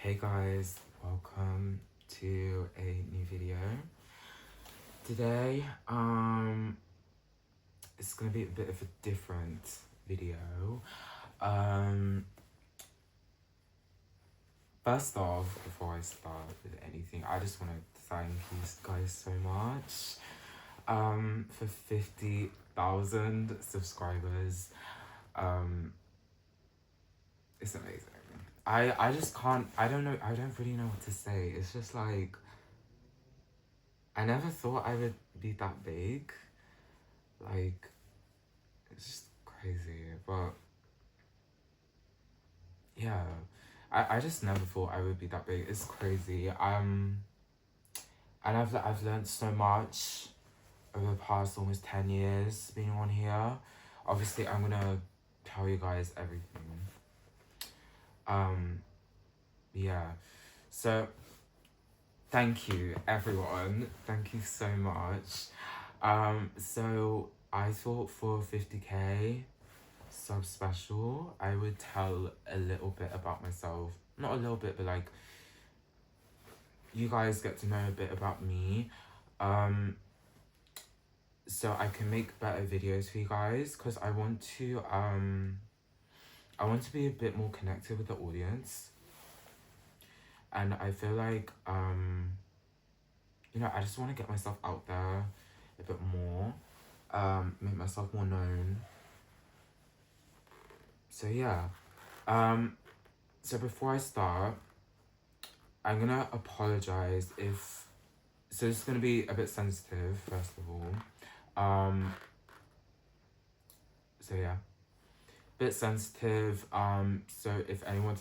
Hey guys, welcome to a new video. Today, it's gonna be a bit of a different video. First off, before I start with anything, I just want to thank you guys so much for 50,000 subscribers. It's amazing. I just can't, I don't really know what to say. It's just like, I never thought I would be that big. Like, it's just crazy. But yeah, I just never thought I would be that big. It's crazy. And I've learned so much over the past almost 10 years being on here. Obviously, I'm gonna tell you guys everything. Yeah, so thank you everyone, thank you so much. So I thought for 50k sub special I would tell a little bit about myself, not a little bit, but like you guys get to know a bit about me, so I can make better videos for you guys, because I want to be a bit more connected with the audience. And I feel like, you know, I just want to get myself out there a bit more, make myself more known. So yeah, so before I start, I'm gonna apologize if, so it's gonna be a bit sensitive, first of all. So yeah, bit sensitive, so if anyone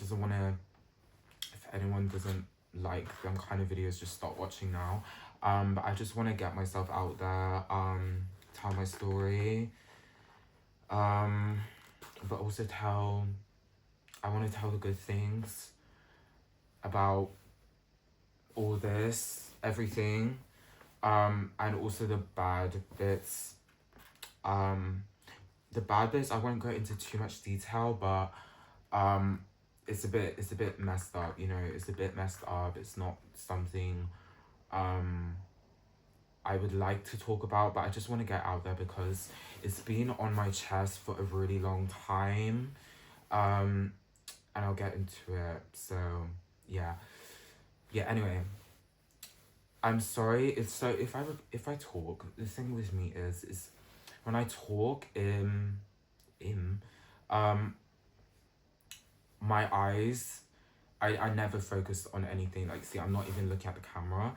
doesn't like them kind of videos, just stop watching now. But I just want to get myself out there, tell my story, but also I want to tell the good things about all this, everything, and also the bad bits. The bad bits, I won't go into too much detail, but it's a bit messed up, you know, it's a bit messed up. It's not something I would like to talk about, but I just want to get out there because it's been on my chest for a really long time, and I'll get into it. So yeah, anyway, I'm sorry if I talk, the thing with me is when I talk my eyes, I never focus on anything. Like, see, I'm not even looking at the camera.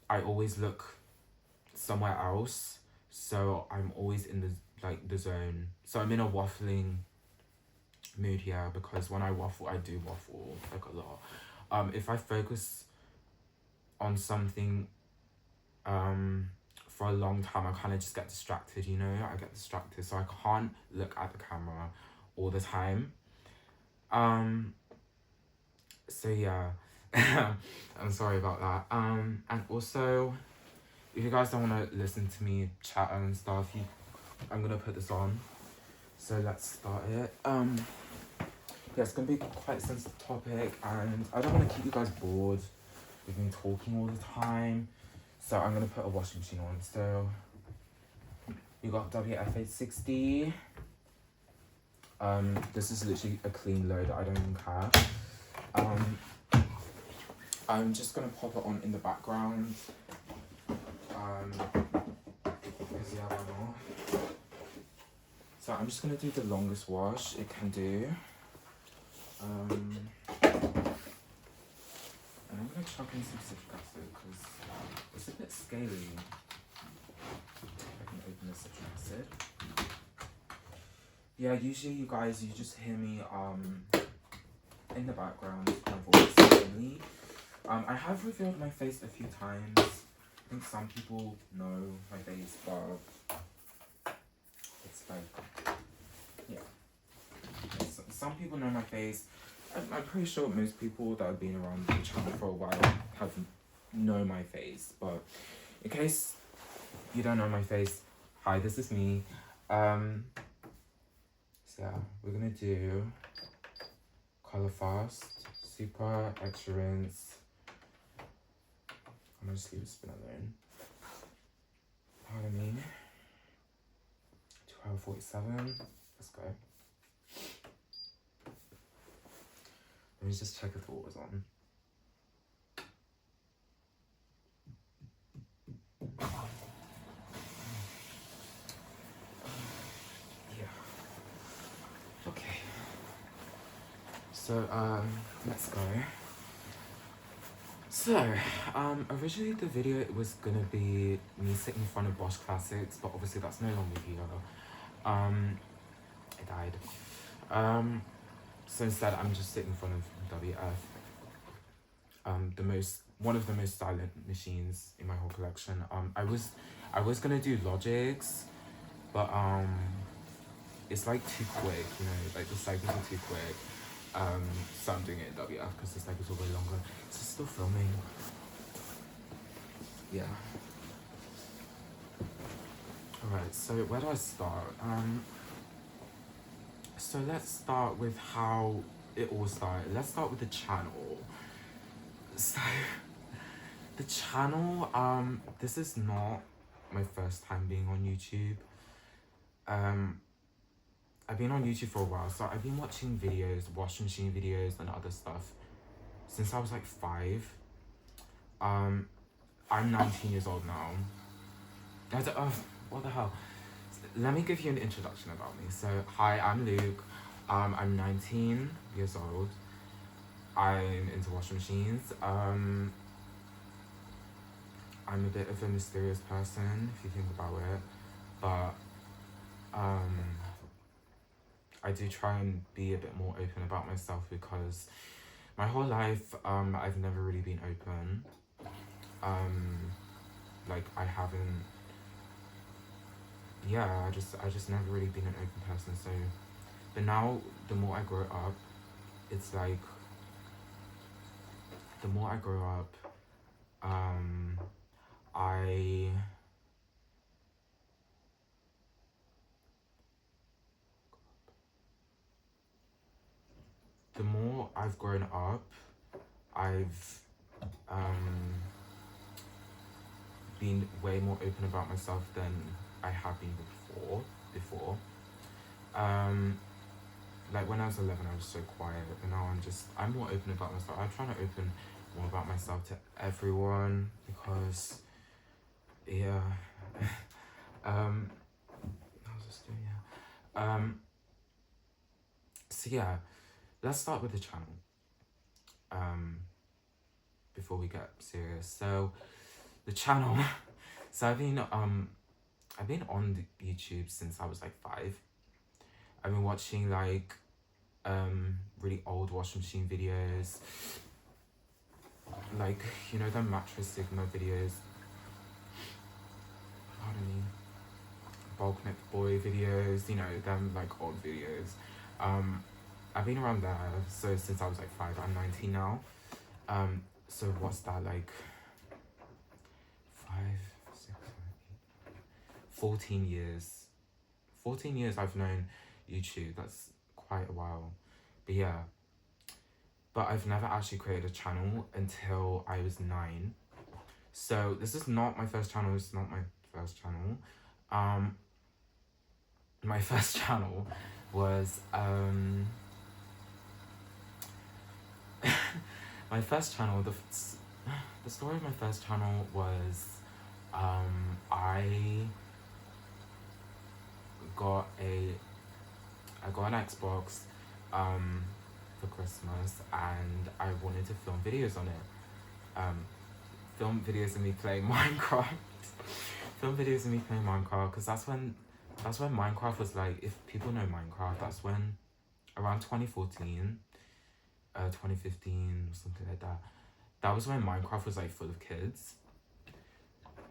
I always look somewhere else. So I'm always in the zone. So I'm in a waffling mood here, because when I waffle, I do waffle like a lot. If I focus on something for a long time, I kind of just get distracted, you know? I get distracted, so I can't look at the camera all the time. So yeah, I'm sorry about that. And also, if you guys don't want to listen to me chat and stuff, I'm gonna put this on. So let's start it. Yeah, it's gonna be quite a sensitive topic, and I don't want to keep you guys bored with me talking all the time. So I'm gonna put a washing machine on. So you got WF860. This is literally a clean load. I don't even care. I'm just gonna pop it on in the background. Because yeah, why not? So I'm just gonna do the longest wash it can do. And I'm gonna chuck in some citric acid because it's a bit scaly. I can open the citric acid. Yeah, usually you guys, you just hear me in the background, my voice mainly. I have revealed my face a few times. I think some people know my face, but it's like, yeah. Some people know my face. I'm pretty sure most people that have been around the channel for a while have know my face, but in case you don't know my face, hi, this is me. So yeah, we're gonna do Colourfast super extra rinse. I'm gonna just leave the spin alone. Pardon me. 12:47. Let's go. Let me just check if the water's on. Okay. So, let's go. So, originally the video was gonna be me sitting in front of Bosch Classics, but obviously that's no longer here. It died. So instead I'm just sitting in front of WF. One of the most silent machines in my whole collection. I was gonna do Logics, but it's like too quick, you know, like the cycles are too quick. So I'm doing it in WF because the cycles are way longer. It's just still filming. Yeah. Alright, so where do I start? So let's start with how it all started. Let's start with the channel. So the channel, this is not my first time being on YouTube. I've been on YouTube for a while, so I've been watching videos, washing machine videos and other stuff since I was like 5. I'm 19 years old now. What the hell? Let me give you an introduction about me. So, hi, I'm Luke. I'm 19 years old. I'm into washing machines. I'm a bit of a mysterious person, if you think about it. But, I do try and be a bit more open about myself because my whole life, I've never really been open. Like I haven't. Yeah, I just never really been an open person. So, but now the more I grow up, it's like the more I grow up, the more I've grown up, I've been way more open about myself than I have been before. Like when I was 11, I was so quiet, but now I'm more open about myself. I'm trying to open more about myself to everyone because, yeah. So yeah, let's start with the channel. Before we get serious, so the channel. So I've been on YouTube since I was like 5. I've been watching like really old washing machine videos, like, you know, the mattress Sigma videos, pardon me, bulk neck boy videos, you know, them like old videos. I've been around there since I was like 5. I'm 19 now. So what's that, like 5, 6, 7, 8, 14 years. 14 years I've known YouTube. That's quite a while. But yeah. But I've never actually created a channel until I was 9. So this is not my first channel. It's not my first channel. My first channel was my first channel. The story of my first channel was I got an Xbox for Christmas, and I wanted to film videos on it. Film videos of me playing Minecraft. Film videos of me playing Minecraft, because that's when Minecraft was like, if people know Minecraft, that's when around 2014, 2015 or something like that. That was when Minecraft was like full of kids.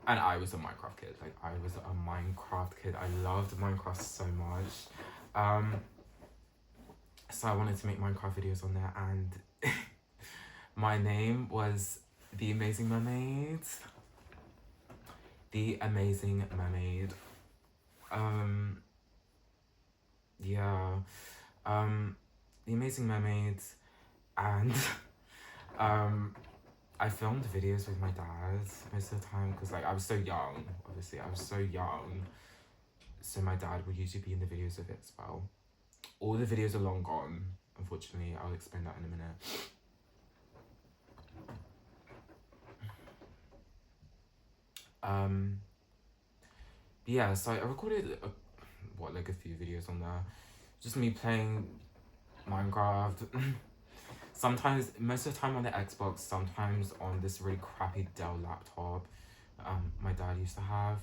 And I was a Minecraft kid. Like, I was a Minecraft kid. I loved Minecraft so much. So I wanted to make Minecraft videos on there, and my name was The Amazing Mermaid. The Amazing Mermaid. Yeah. The Amazing Mermaid, and I filmed videos with my dad most of the time because like I was so young. Obviously, I was so young, so my dad would usually be in the videos of it as well. All the videos are long gone, unfortunately. I'll explain that in a minute. Yeah, so I recorded like a few videos on there, just me playing Minecraft. Sometimes, most of the time on the Xbox, sometimes on this really crappy Dell laptop my dad used to have.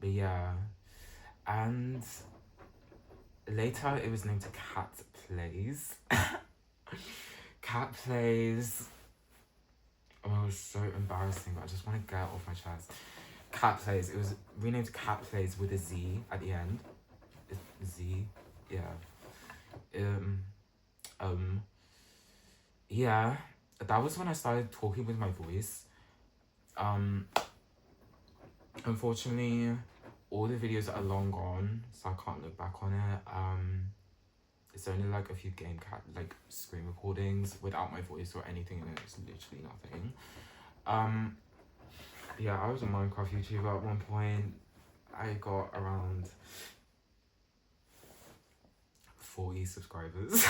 But yeah, and later it was named to Cat Plays. Cat Plays. Oh, it was so embarrassing, but I just want to get it off my chest. Cat Plays. It was renamed Cat Plays with a Z at the end. Z, yeah. Yeah. That was when I started talking with my voice. Unfortunately, all the videos are long gone, so I can't look back on it. It's only like a few like screen recordings without my voice or anything in it. It's literally nothing. Yeah, I was a Minecraft YouTuber at one point. I got around 40 subscribers.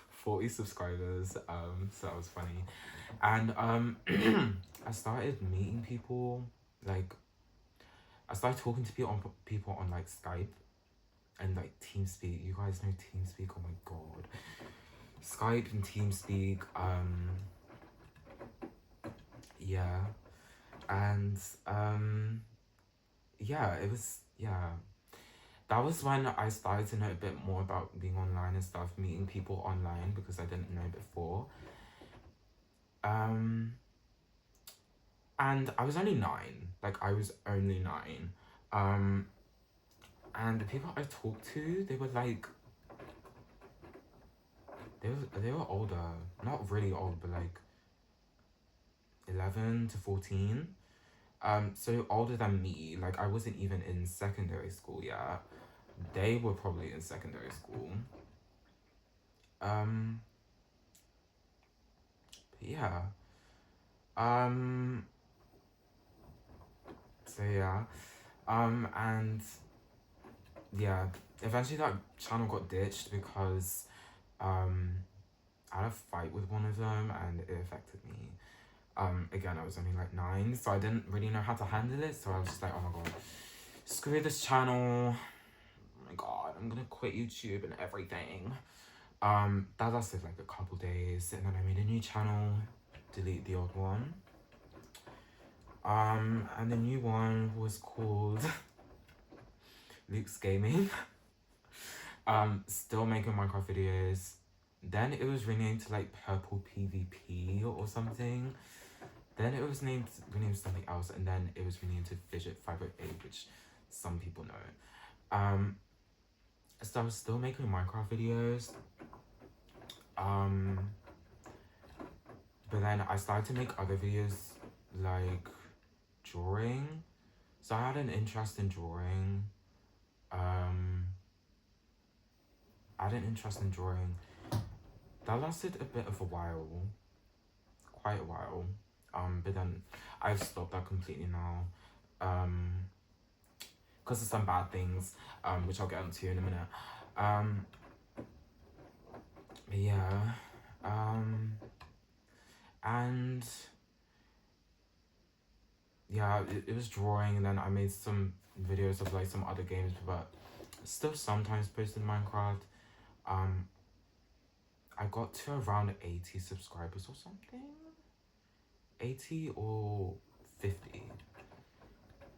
40 subscribers, so that was funny. And I started meeting people, like I started talking to people on like Skype and like TeamSpeak. You guys know TeamSpeak? Oh my god. Skype and TeamSpeak, yeah. And yeah, that was when I started to know a bit more about being online and stuff, meeting people online because I didn't know before. And I was only 9. Like I was only 9. And the people I talked to, they were like they were older. Not really old, but like 11 to 14. So older than me. Like I wasn't even in secondary school yet. They were probably in secondary school. Yeah. So yeah. And yeah, eventually that channel got ditched because I had a fight with one of them and it affected me. Again, I was only like 9, so I didn't really know how to handle it. So I was just like, oh my god, screw this channel. Oh my god, I'm gonna quit YouTube and everything. That lasted like a couple days, and then I made a new channel, delete the old one. And the new one was called Luke's Gaming. Still making Minecraft videos. Then it was renamed to like Purple PvP or something. Then it was renamed something else, and then it was renamed to Fidget 508, which some people know. So I was still making Minecraft videos. But then I started to make other videos like drawing. So I had an interest in drawing. That lasted a bit of a while. Quite a while. But then I've stopped that completely now. Because of some bad things, which I'll get into in a minute. But yeah. And yeah, it was drawing, and then I made some videos of like some other games, but still sometimes posted Minecraft. I got to around 80 subscribers or something. 80 or 50.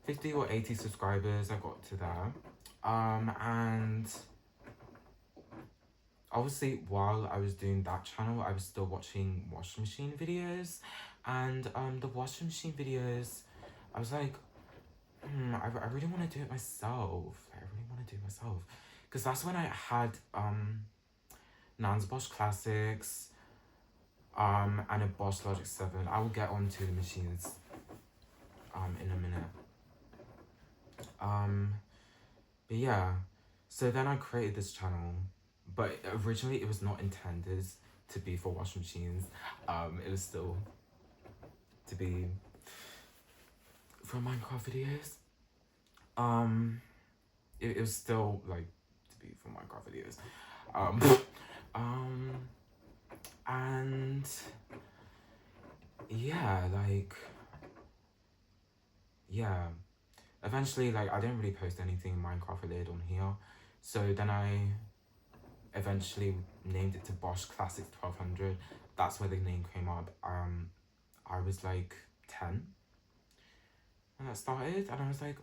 50 or 80 subscribers, I got to that. And obviously while I was doing that channel, I was still watching washing machine videos. And the washing machine videos, I was like, I really want to do it myself. Because that's when I had Nan's Bosch Classics and a Bosch Logic 7. I will get onto the machines in a minute. But yeah, so then I created this channel but originally it was not intended to be for washing machines. It was still to be for Minecraft videos. It was still like to be for Minecraft videos. Um, and yeah, like, yeah. Eventually, like, I didn't really post anything Minecraft related on here. So then I eventually named it to Bosch Classics 1200. That's where the name came up. I was like 10 when that started, and I was like,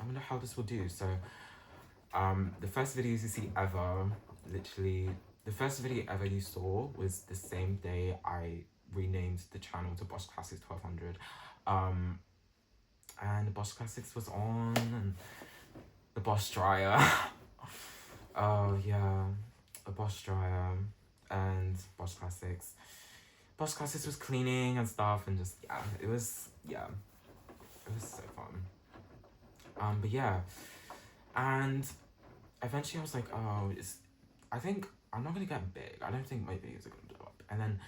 I wonder how this will do. So, the first videos you see ever, literally, the first video ever you saw was the same day I renamed the channel to Bosch Classics 1200. And Bosch Classics was on, and the Bosch dryer. Oh yeah, a Bosch dryer and Bosch Classics. Bosch Classics was cleaning and stuff, and just it was so fun. But yeah, and eventually I was like, oh, I think I'm not gonna get big. I don't think my videos are gonna blow up. And then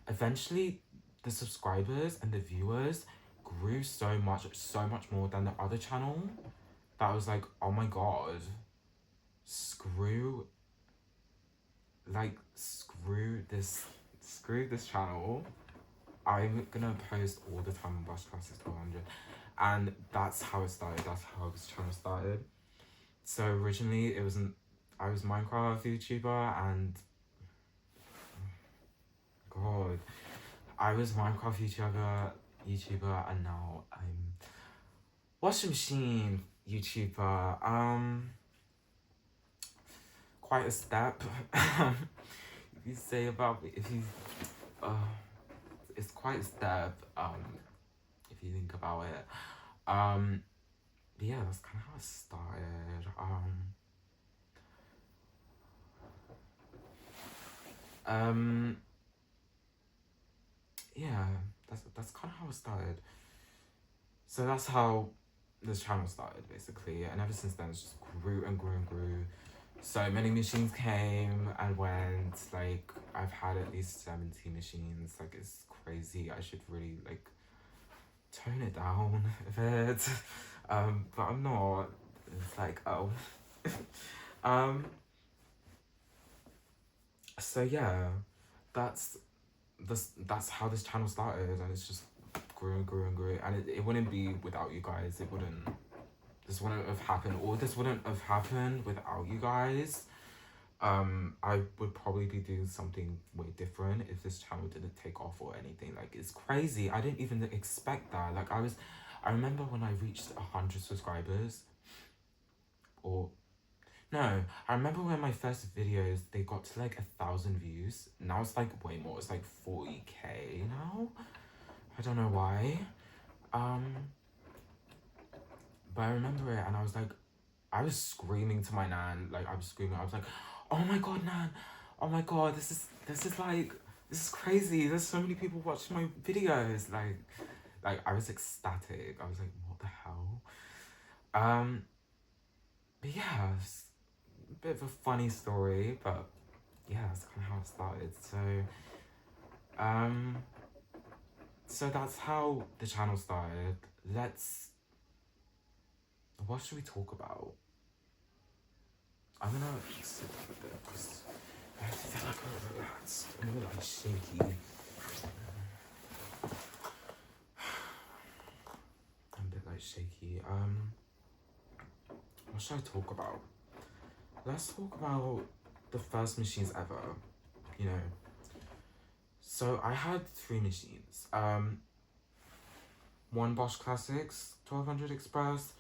eventually, the subscribers and the viewers grew so much more than the other channel. That I was like, oh my god, screw this channel. I'm gonna post all the time on Bosch Classics 1200, and that's how it started. That's how this channel started. So originally I was Minecraft YouTuber, and god, I was Minecraft YouTuber, and now I'm washing machine YouTuber. Quite a step. If you say about me, it's quite a step. If you think about it. But yeah, that's kind of how it started. Yeah, that's kind of how it started. So that's how this channel started, basically, and ever since then it's just grew and grew and grew. So many machines came and went. Like, I've had at least 70 machines. Like, it's crazy. I should really like tone it down a bit. But I'm not. It's like, oh. So yeah, that's how this channel started, and it's just grew and grew and grew, and it wouldn't be without you guys. This wouldn't have happened, or this wouldn't have happened without you guys. I would probably be doing something way different if this channel didn't take off or anything. Like, it's crazy. I didn't even expect that. Like, I remember when I reached 100 subscribers, or no, I remember when my first videos, they got to like 1,000 views. Now it's like way more. It's like 40K now. I don't know why. But I remember it, and I was like, I was screaming to my nan. Like, I was screaming. I was like, oh my god, nan. Oh my god, this is crazy. There's so many people watching my videos. Like I was ecstatic. I was like, what the hell? But yeah, it's a bit of a funny story, but yeah, that's kind of how it started. So that's how the channel started. What should we talk about? I'm gonna sit down a bit because I feel like I'm relaxed. I'm a bit like shaky. What should I talk about? Let's talk about the first machines ever. You know. So I had 3 machines. One Bosch Classics 1200 Express,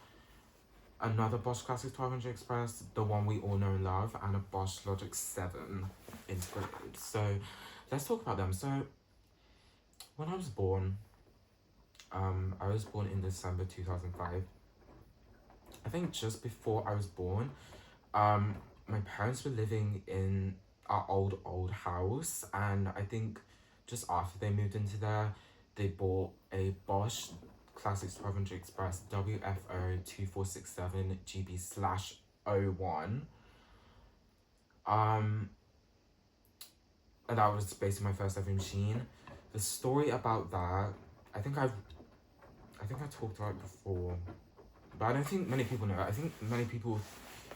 another Bosch Classics 1200 Express, the one we all know and love, and a Bosch Logic 7 integrated. So let's talk about them. So when I was born, I was born in December 2005. I think just before I was born, my parents were living in our old house, and I think just after they moved into there, they bought a Bosch Classics 1200 Express WFO 2467 GB/01. And that was basically my first ever machine. The story about that, I think I talked about it before, but I don't think many people know. I think many people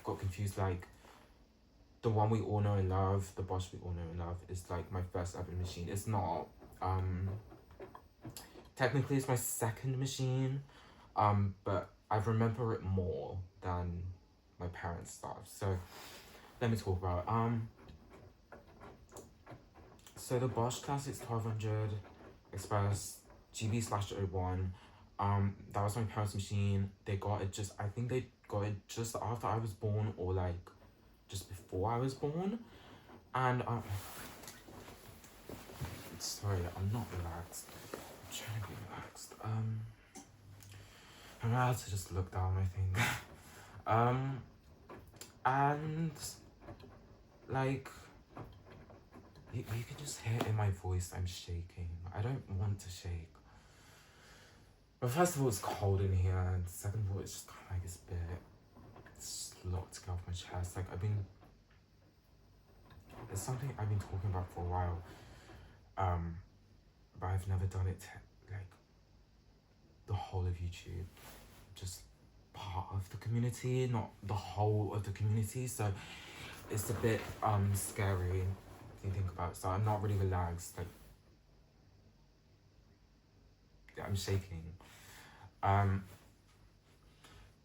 got confused. Like the one we all know and love, the Bosch we all know and love, is like my first ever machine. It's not. Technically, it's my second machine. But I remember it more than my parents' stuff. So let me talk about So the Bosch Classics 1200 Express GB/01. That was my parents' machine. They got it just. I think they got it just after I was born, or like just before I was born. And sorry, I'm not relaxed. I'm trying to be relaxed. I'm allowed to just look down, I think. And like you can just hear in my voice I'm shaking. I don't want to shake. But first of all, it's cold in here, and second of all, it's just kind of like this bit. It's locked to get off my chest. Like it's something I've been talking about for a while. But I've never done it like the whole of YouTube. Just part of the community, not the whole of the community. So it's a bit scary if you think about it. So I'm not really relaxed. Like I'm shaking.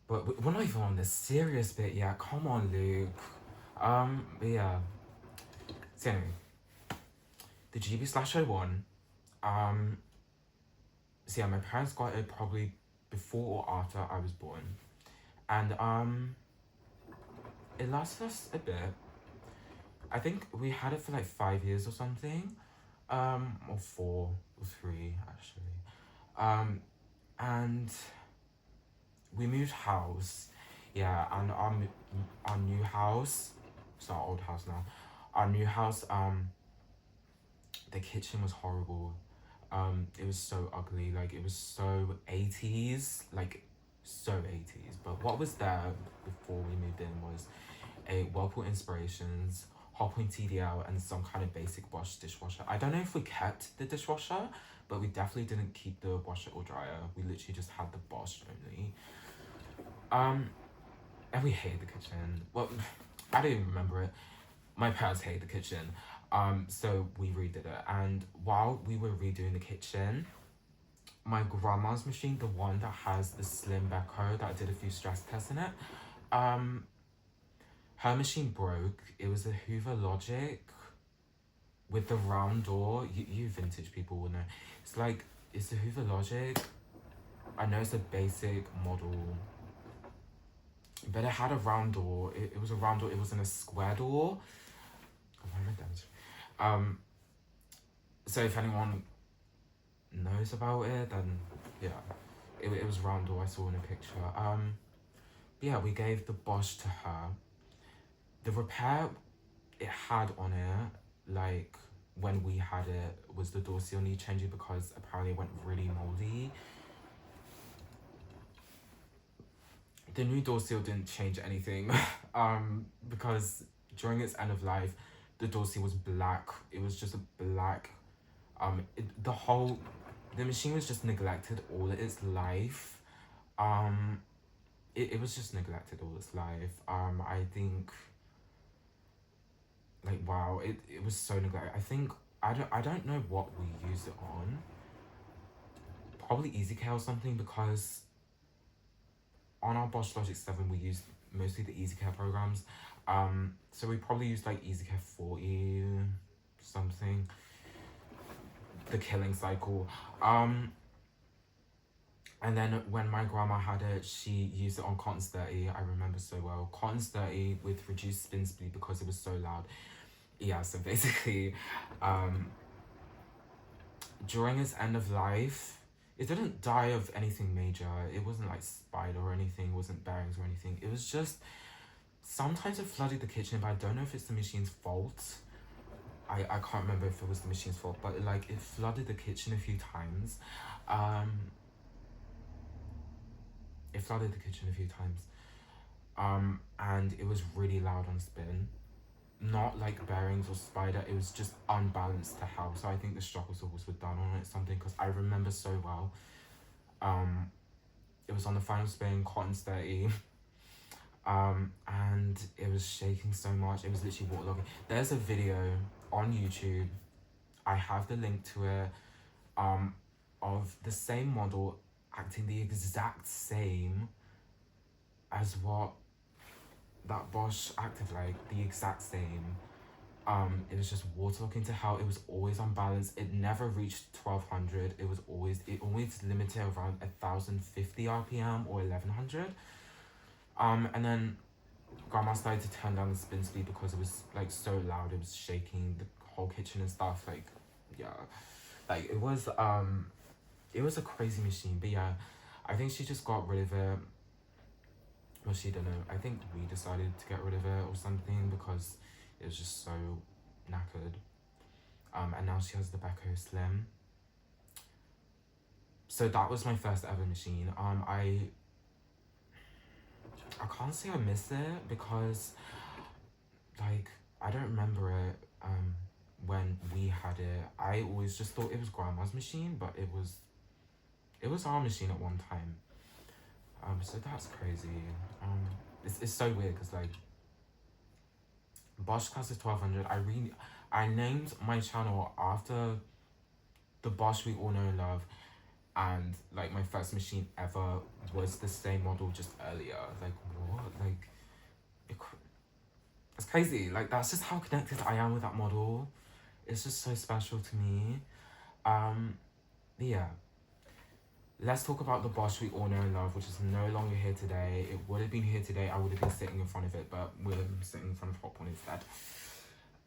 But we're not even on the serious bit yet. Come on, Luke. But yeah. So anyway, the GB/01. So yeah, my parents got it probably before or after I was born, and it lasted us a bit. I think we had it for like 5 years or something, or 4 or 3 actually, and we moved house, yeah, and our new house, it's our old house now, our new house, the kitchen was horrible. It was so ugly, like it was so 80s, like so 80s. But what was there before we moved in was a Whirlpool Inspirations, Hotpoint TDL, and some kind of basic Bosch dishwasher. I don't know if we kept the dishwasher, but we definitely didn't keep the washer or dryer. We literally just had the Bosch only. And we hated the kitchen. Well, I don't even remember it. My parents hated the kitchen. So we redid it. And while we were redoing the kitchen, my grandma's machine, the one that has the slim backhoe that I did a few stress tests in it, her machine broke. It was a Hoover Logic with the round door. You vintage people will know. It's a Hoover Logic. I know it's a basic model, but it had a round door. It was a round door. It wasn't a square door. Oh, why am I damaged? So if anyone knows about it, then yeah, it was round door. I saw in a picture. But yeah, we gave the Bosch to her. The repair it had on it, like when we had it, was the door seal need changing because apparently it went really moldy. The new door seal didn't change anything, because during its end of life, the door seal was black. It was just a black. The machine was just neglected all its life. It was just neglected all its life. I think. Like wow, it was so neglected. I think I don't know what we used it on. Probably EasyCare or something, because on our Bosch Logic 7 we used mostly the EasyCare programs. So we probably used like EasyCare 40 something. The Killing Cycle. And then when my grandma had it, she used it on Cotton's 30. I remember so well. Cotton's 30 with reduced spin speed because it was so loud. Yeah, so basically, during its end of life, it didn't die of anything major. It wasn't like spider or anything, it wasn't bearings or anything. It was just, sometimes it flooded the kitchen, but I don't know if it's the machine's fault. I can't remember if it was the machine's fault, but like it flooded the kitchen a few times. It flooded the kitchen a few times. And it was really loud on spin. not like bearings or spider, it was just unbalanced to hell. So I think the struggle saws were done on it something, because I remember so well. It was on the final spin, cotton's dirty. And it was shaking so much, it was literally waterlogging. There's a video on YouTube, I have the link to it, of the same model acting the exact same as what that Bosch acted like, the exact same. It was just waterlogging to hell. It was always unbalanced. It never reached 1200. It always limited around 1050 RPM or 1100. And then grandma started to turn down the spin speed because it was like so loud. It was shaking the whole kitchen and stuff. Like, yeah, like it was a crazy machine. But yeah, I think she just got rid of it. Well, she didn't know. I think we decided to get rid of it or something because it was just so knackered. And now she has the Beko Slim. So that was my first ever machine. I can't say I miss it because, like, I don't remember it when we had it. I always just thought it was grandma's machine, but it was our machine at one time. So that's crazy. It's so weird because, like, Bosch Classic 1200, I named my channel after the Bosch we all know and love, and like my first machine ever was the same model just earlier. Like, what? Like, it's crazy. Like, that's just how connected I am with that model. It's just so special to me. Yeah. Let's talk about the Bosch we all know and love, which is no longer here today. It would have been here today. I would have been sitting in front of it, but we're sitting in front of Hotpoint instead.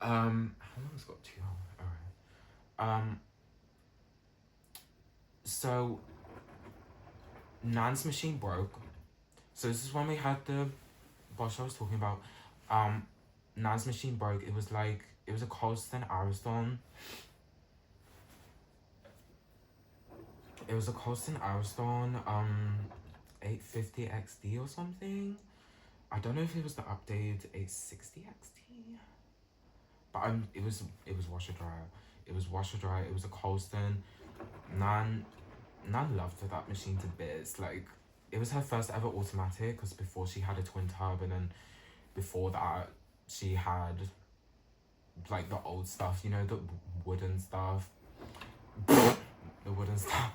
How long has it got? 2 hours. Alright. So Nan's machine broke. So this is when we had the Bosch I was talking about. Nan's machine broke. It was a Colston Ariston. It was a Colston Ariston 850 XD or something. I don't know if it was the updated 860 XD. But it was washer dryer. It was washer dryer. It was a Colston. Nan loved that machine to bits. Like, it was her first ever automatic, because before she had a twin turb, and then before that she had like the old stuff, you know, the wooden stuff. The wooden stuff.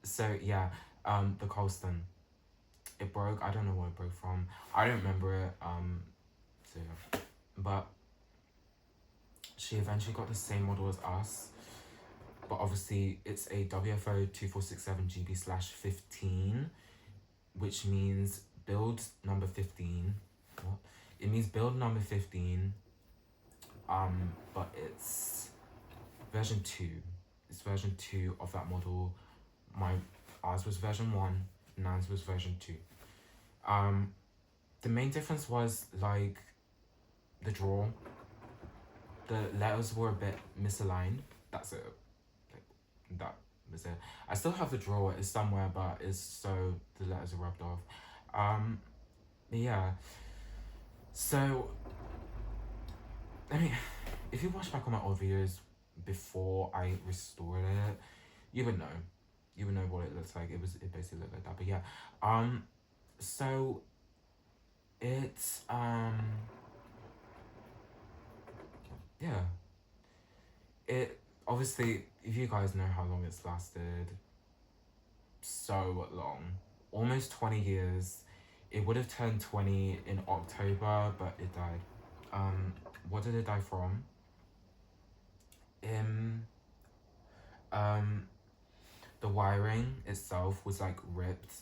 So yeah, the Colston. It broke. I don't know where it broke from. I don't remember it. So yeah. But she eventually got the same model as us. But obviously it's a WFO 2467GB/15, which means build number 15. What? It means build number 15. But it's version 2. It's version 2 of that model. Ours was version 1, Nan's was version 2. The main difference was like the draw. The letters were a bit misaligned. That's it. Like, that was it. I still have the drawer. It's somewhere, but it's so the letters are rubbed off. Yeah. So, I mean, if you watch back on my old videos before I restored it, you would know. You would know what it looks like. It basically looked like that. But yeah. So it's yeah. It obviously, if you guys know how long it's lasted, so long, almost 20 years. It would have turned 20 in October, but it died. What did it die from? The wiring itself was like ripped.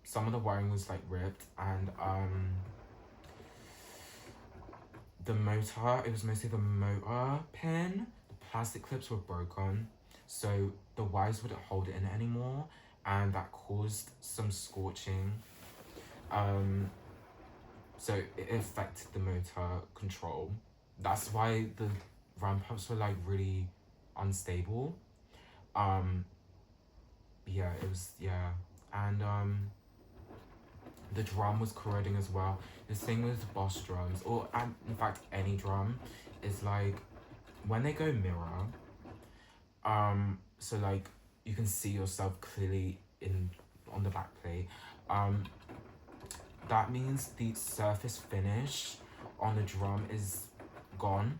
Some of the wiring was like ripped, and the motor, it was mostly the motor pin. The plastic clips were broken, so the wires wouldn't hold it in anymore, and that caused some scorching. So it affected the motor control. That's why the ramp ups were like really unstable. Yeah, it was, yeah. And The drum was corroding as well. The thing with Bosch drums, or in fact any drum, is like when they go mirror, so like you can see yourself clearly on the back plate. That means the surface finish on the drum is gone,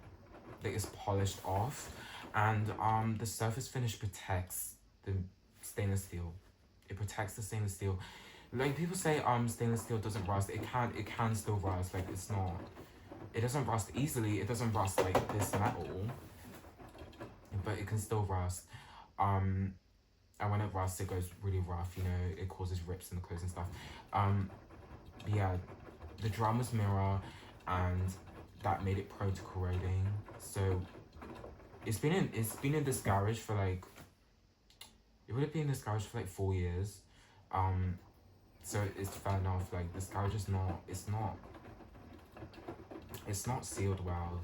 like it's polished off, and the surface finish protects the stainless steel. It protects the stainless steel. Like people say stainless steel doesn't rust. It can still rust. Like it doesn't rust easily. It doesn't rust like this metal, but it can still rust. And when it rusts, it goes really rough. You know, it causes rips in the clothes and stuff. But yeah, the drum was mirror, and that made it prone to corroding. So it's been in this garage for like, it would have been in this garage for like 4 years. So it's fair enough. Like this garage is not, it's not sealed well.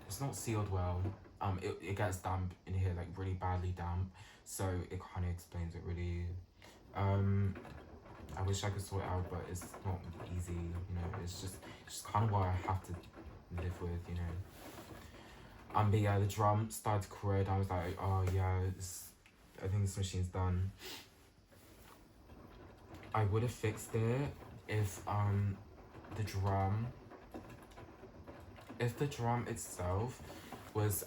It's not sealed well. It gets damp in here, like really badly damp. So it kind of explains it really. I wish I could sort it out, but it's not easy. You know, it's just kind of what I have to live with. You know. But yeah, the drum started to corrode. I was like, oh yeah, I think this machine's done. I would have fixed it if the drum itself was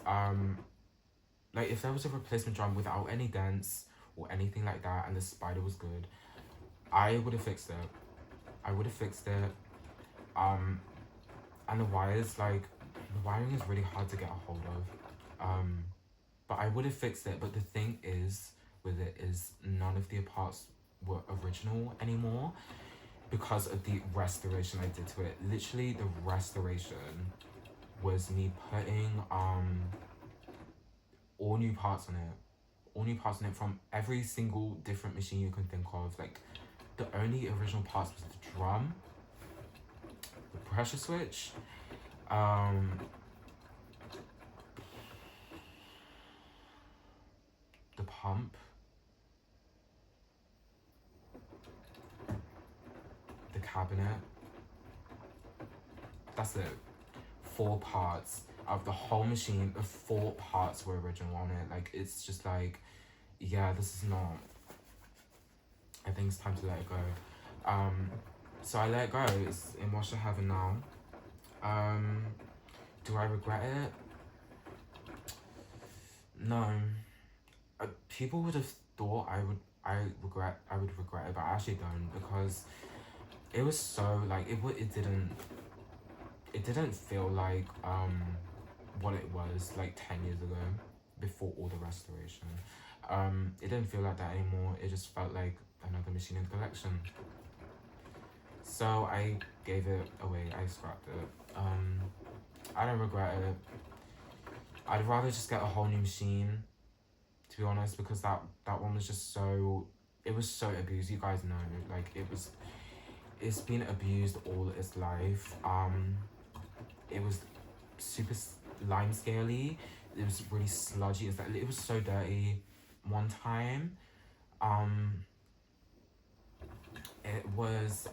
like if there was a replacement drum without any dents or anything like that, and the spider was good, I would have fixed it. And the wires, like the wiring is really hard to get a hold of. But I would have fixed it. But the thing is with it is none of the parts were original anymore because of the restoration I did to it. Literally, the restoration was me putting all new parts on it from every single different machine you can think of. Like the only original parts was the drum, the pressure switch, the pump, the cabinet. That's it. 4 parts of the whole machine. The 4 parts were original on it. Like it's just like, yeah, this is not. I think it's time to let it go. So I let it go. It's in wash of heaven now. Do I regret it? No. People would have thought I would regret it, but I actually don't, because it was so like it didn't feel like what it was like 10 years ago before all the restoration. It didn't feel like that anymore. It just felt like another machine in the collection. So I gave it away. I scrapped it. I don't regret it. I'd rather just get a whole new machine, to be honest, because that one was just so, it was so abused. You guys know, like it's been abused all its life. It was super lime scaly. It was really sludgy. It was so dirty. One time, it was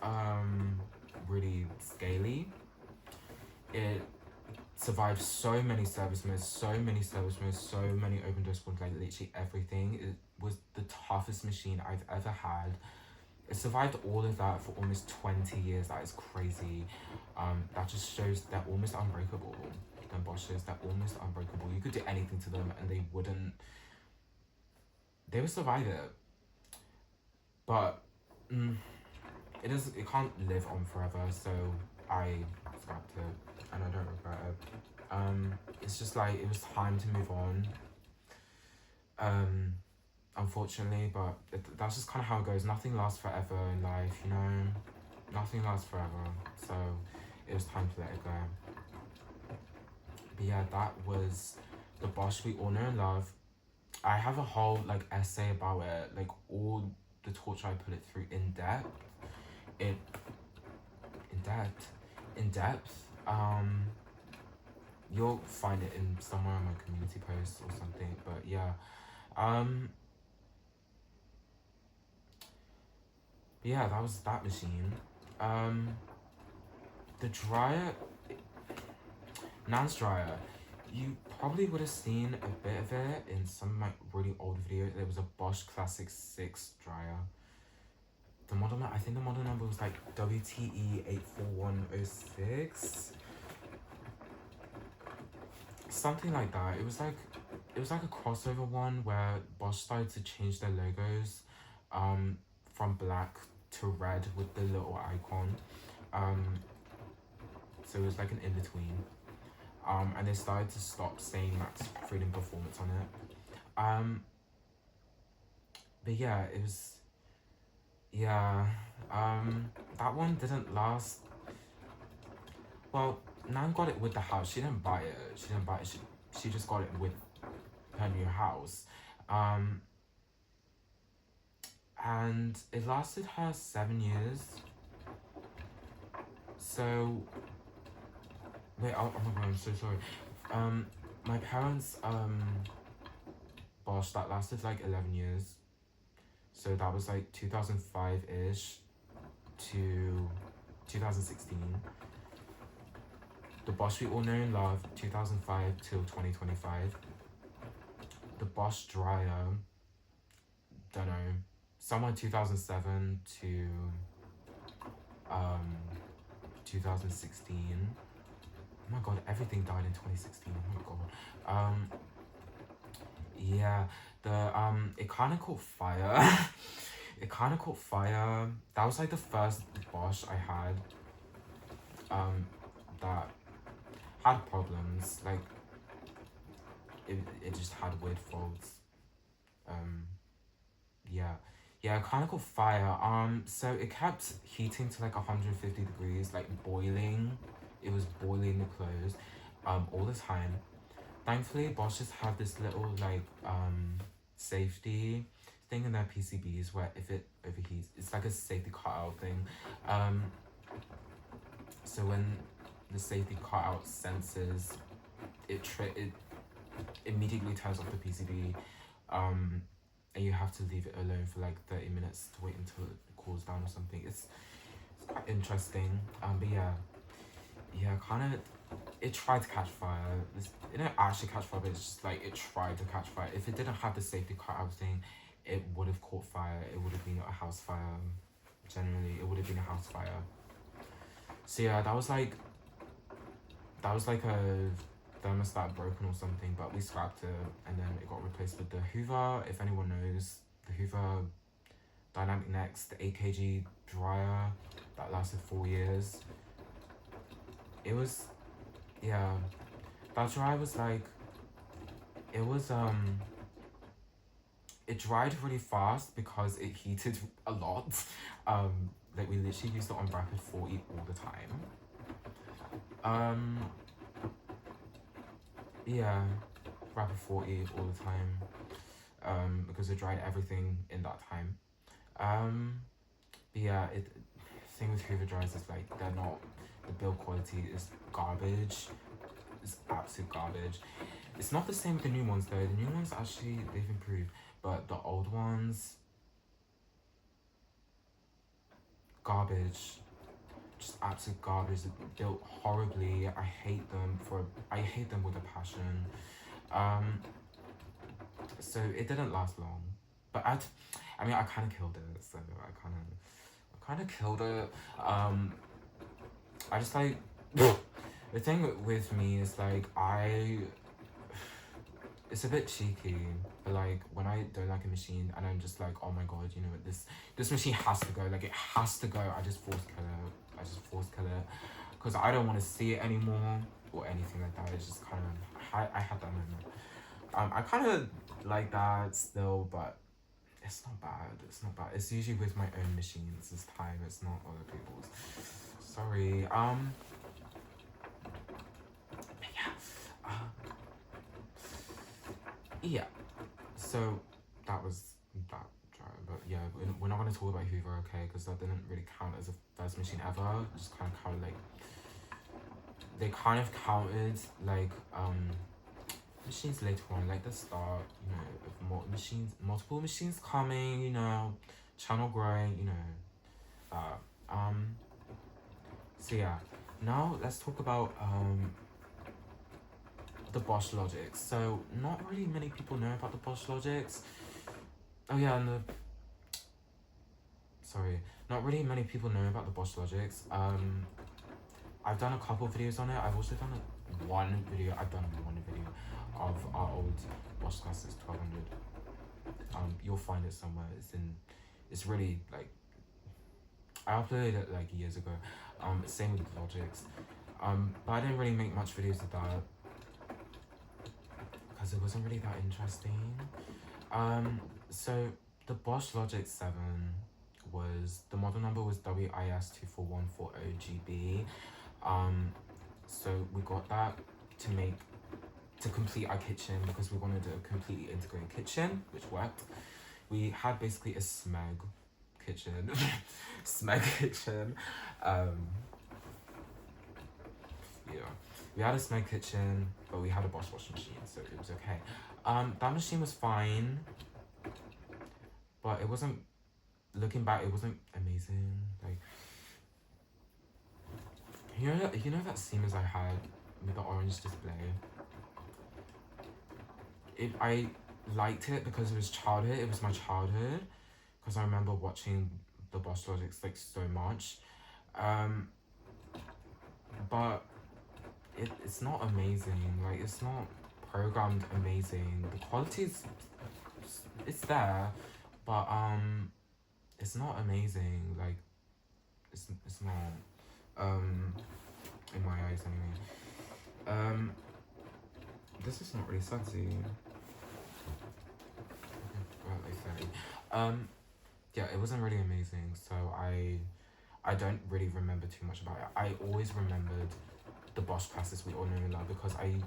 really scaly. It survived so many service modes, so many open door spawns, like literally everything. It was the toughest machine I've ever had. It survived all of that for almost 20 years. That is crazy. That just shows they're almost unbreakable. Them Bosches, they're almost unbreakable. You could do anything to them and they would survive it. But it can't live on forever, so I scrapped it and I don't regret it. It's just like it was time to move on. Unfortunately, but that's just kind of how it goes. Nothing lasts forever in life, you know. Nothing lasts forever, so it was time to let it go. But yeah, that was the Bosch we all know and love. I have a whole like essay about it, like all the torture I put it through in depth. You'll find it in somewhere on my community post or something. But yeah, Yeah, that was that machine. The dryer, Nan's dryer. You probably would have seen a bit of it in some of my really old videos. There was a Bosch Classic 6 dryer. The model, I think the model number was like WTE84106. Something like that. It was like a crossover one where Bosch started to change their logos from black to red with the little icon. So it was like an in-between. And they started to stop saying Max Freedom Performance on it. But yeah, it was, yeah, that one didn't last. Well, Nan got it with the house. She didn't buy it. She just got it with her new house. And it lasted her 7 years. So, wait, oh my god, I'm so sorry. My parents, Bosch, that lasted like 11 years. So that was like 2005-ish to 2016. The Bosch we all know and love, 2005 till 2025. The Bosch dryer, don't know, somewhere 2007 to 2016. Oh my god, everything died in 2016. Oh my god. Yeah, it kind of caught fire. It kind of caught fire. That was like the first Bosch I had. That had problems. Like it just had weird faults. Yeah. Yeah, it kind of caught fire. So it kept heating to like 150 degrees, like boiling. It was boiling the clothes, all the time. Thankfully, Bosch just have this little like safety thing in their PCBs where if it overheats, it's like a safety cutout thing. So when the safety cutout senses, it immediately turns off the PCB. And you have to leave it alone for like 30 minutes to wait until it cools down or something. It's quite interesting. But yeah, kind of. It tried to catch fire. It didn't actually catch fire, but it's just like it tried to catch fire. If it didn't have the safety cutout thing, it would have caught fire. It would have been a house fire. Generally, it would have been a house fire. So yeah, that was like a thermostat broken or something, but we scrapped it and then it got replaced with the Hoover. If anyone knows, the Hoover Dynamic Next, the 8 kg dryer that lasted 4 years. It was, yeah, that dryer was like, it was, it dried really fast because it heated a lot. Like we literally used it on rapid 40 all the time. Yeah, rapid 40 all the time. Because it dried everything in that time. But yeah, thing with Hoover dryers is like the build quality is garbage. It's absolute garbage. It's not the same with the new ones though. The new ones actually they've improved, but the old ones, garbage. Just absolute garbage. Built horribly. I hate them with a passion. So it didn't last long, but I mean I kind of killed it. So I kind of killed it. I just like the thing with me is like it's a bit cheeky, but like when I don't like a machine and I'm just like, oh my god, you know what, this machine has to go, like it has to go. I just force kill it because I don't want to see it anymore or anything like that. It's just kind of I had that moment. I kind of like that still, but it's not bad. It's usually with my own machines this time. It's not other people's. Sorry. Yeah. So that was that dryer. But yeah, we're not gonna talk about Hoover, okay? Because that didn't really count as a first machine ever. It just kind of counted like they kind of counted like machines later on, like the start, you know, of multiple machines coming, you know, channel growing, you know. that. So yeah, now let's talk about the Bosch Logics. So not really many people know about the Bosch Logics. Oh yeah, and not really many people know about the Bosch Logics. I've done a couple videos on it. I've also done one video of our old Bosch Classics 1200. You'll find it somewhere. It's really like, I uploaded it like years ago. Same with Logics. But I didn't really make much videos of that because it wasn't really that interesting. So the Bosch Logic 7 the model number was WIS24140GB. So we got that to complete our kitchen because we wanted a completely integrated kitchen, which worked. We had basically a smeg kitchen. Smeg kitchen. Yeah. We had a smeg kitchen, but we had a Bosch washing machine, so it was okay. That machine was fine, but it wasn't, looking back, it wasn't amazing. Like, you know that Siemens I had with the orange display? I liked it because it was childhood. It was my childhood because I remember watching the Bosch Logics like so much. But it's not amazing. Like, it's not programmed amazing. The quality it's there, but it's not amazing. Like, it's not in my eyes anyway. This is not really sexy. Yeah, it wasn't really amazing, so I don't really remember too much about it. I always remembered the Bosch Classics we all know and love because I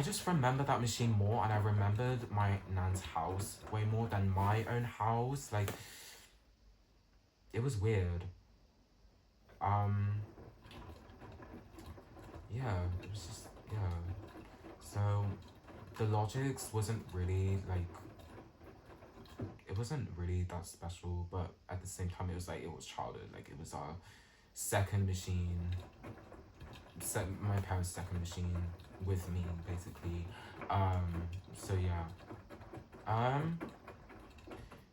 just remember that machine more, and I remembered my nan's house way more than my own house. Like, it was weird. Yeah, it was just, yeah. So the Logics wasn't really like, it wasn't really that special, but at the same time it was childhood. Like, it was our second machine, my parents' second machine with me, basically. So yeah.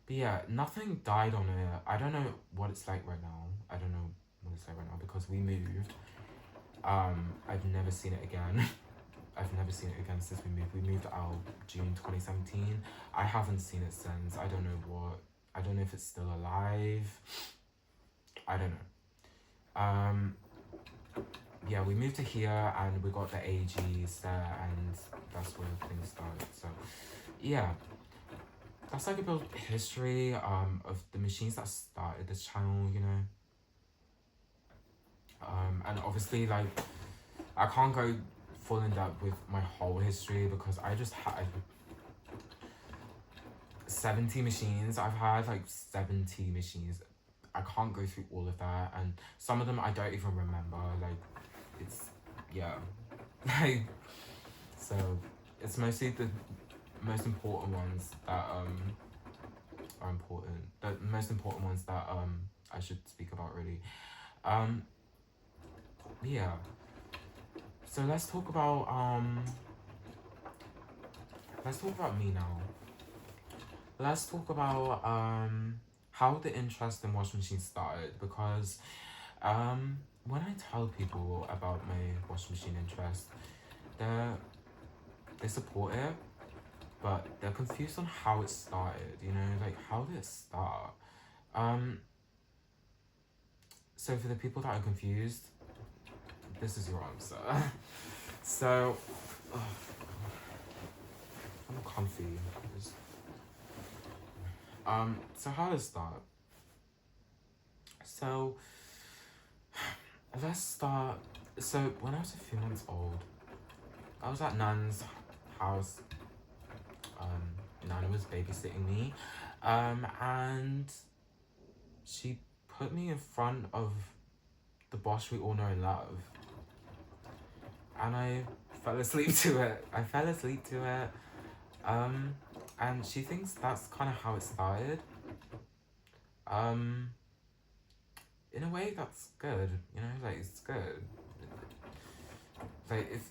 But yeah, nothing died on it. I don't know what it's like right now. Because we moved. I've never seen it again. I've never seen it again since we moved. We moved out June 2017. I haven't seen it since. I don't know if it's still alive. I don't know. Yeah, we moved to here and we got the AGs there, and that's where things started. So yeah, that's like a bit of history of the machines that started this channel, you know. And obviously, like, I can't go full in depth with my whole history because I just had 70 machines. I've had like 70 machines. I can't go through all of that, and some of them I don't even remember. Like, it's, yeah. Like, so it's mostly the most important ones that are important. The most important ones that I should speak about, really. Yeah. So let's talk about me now. Let's talk about how the interest in washing machines started, because when I tell people about my washing machine interest, they support it, but they're confused on how it started, you know, like, how did it start? So for the people that are confused, this is your answer. So, I'm comfy. So how did it start? So, let's start. So when I was a few months old, I was at Nan's house. Nana was babysitting me, and she put me in front of the Bosch we all know and love, and I fell asleep to it. And she thinks that's kind of how it started. in a way, that's good. You know, like it's good. Like if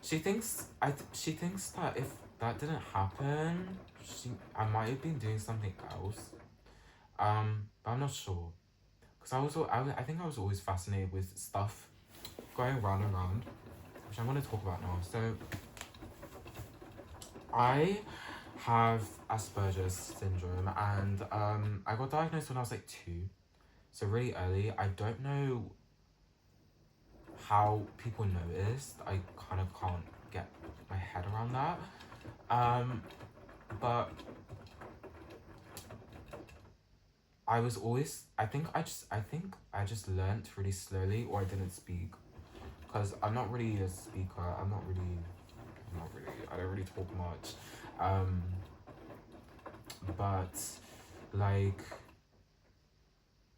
she thinks that if that didn't happen, I might have been doing something else. But I'm not sure. Cause I think I was always fascinated with stuff going round and round, which I'm gonna talk about now. So I have Asperger's syndrome, and I got diagnosed when I was like 2, so really early. I don't know how people noticed. I kind of can't get my head around that. But I was always. I think I just learnt really slowly, or I didn't speak, because I'm not really a speaker. I don't really talk much. But like,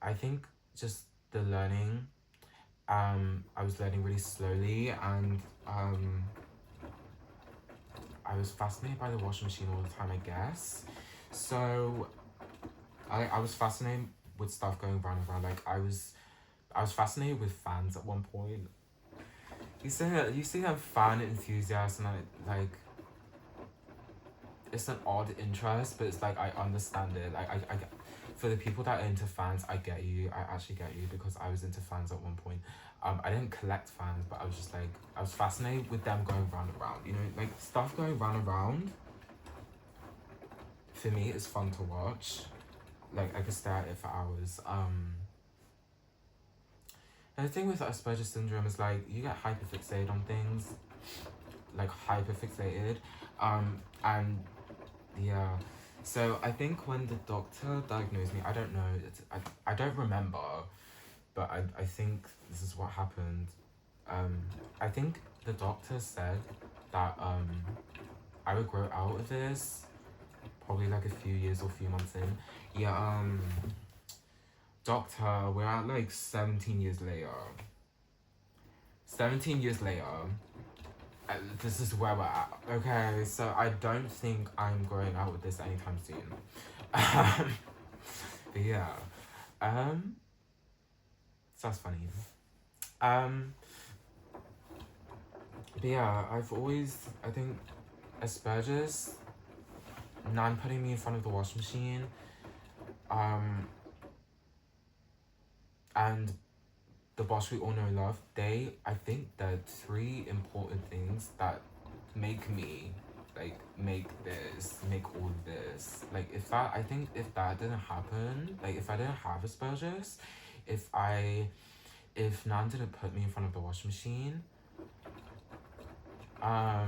I think just the learning. I was learning really slowly, and I was fascinated by the washing machine all the time, I guess. So I was fascinated with stuff going round and round. Like I was fascinated with fans at one point. You see them fan enthusiasts, and like it's an odd interest, but it's like I understand it. Like I for the people that are into fans, I get you. I actually get you, because I was into fans at one point. I didn't collect fans, but I was just like, I was fascinated with them going round and round. You know, like stuff going round and round. For me, it's fun to watch. Like I could stare at it for hours. And the thing with Asperger's syndrome is like you get hyperfixated on things, like hyperfixated, and yeah. So I think when the doctor diagnosed me, I don't know. I don't remember, but I think this is what happened. I think the doctor said that I would grow out of this probably like a few years or few months in. Yeah. Doctor, we're at like 17 years later. 17 years later. This is where we're at. Okay, so I don't think I'm growing out with this anytime soon. But yeah. So that's funny. But yeah, I think Asperger's, Nan putting me in front of the washing machine, and the boss we all know and love, I think there are 3 important things that make me, like, make all of this. Like, I think if that didn't happen, like, if I didn't have Asperger's, if Nan didn't put me in front of the washing machine, I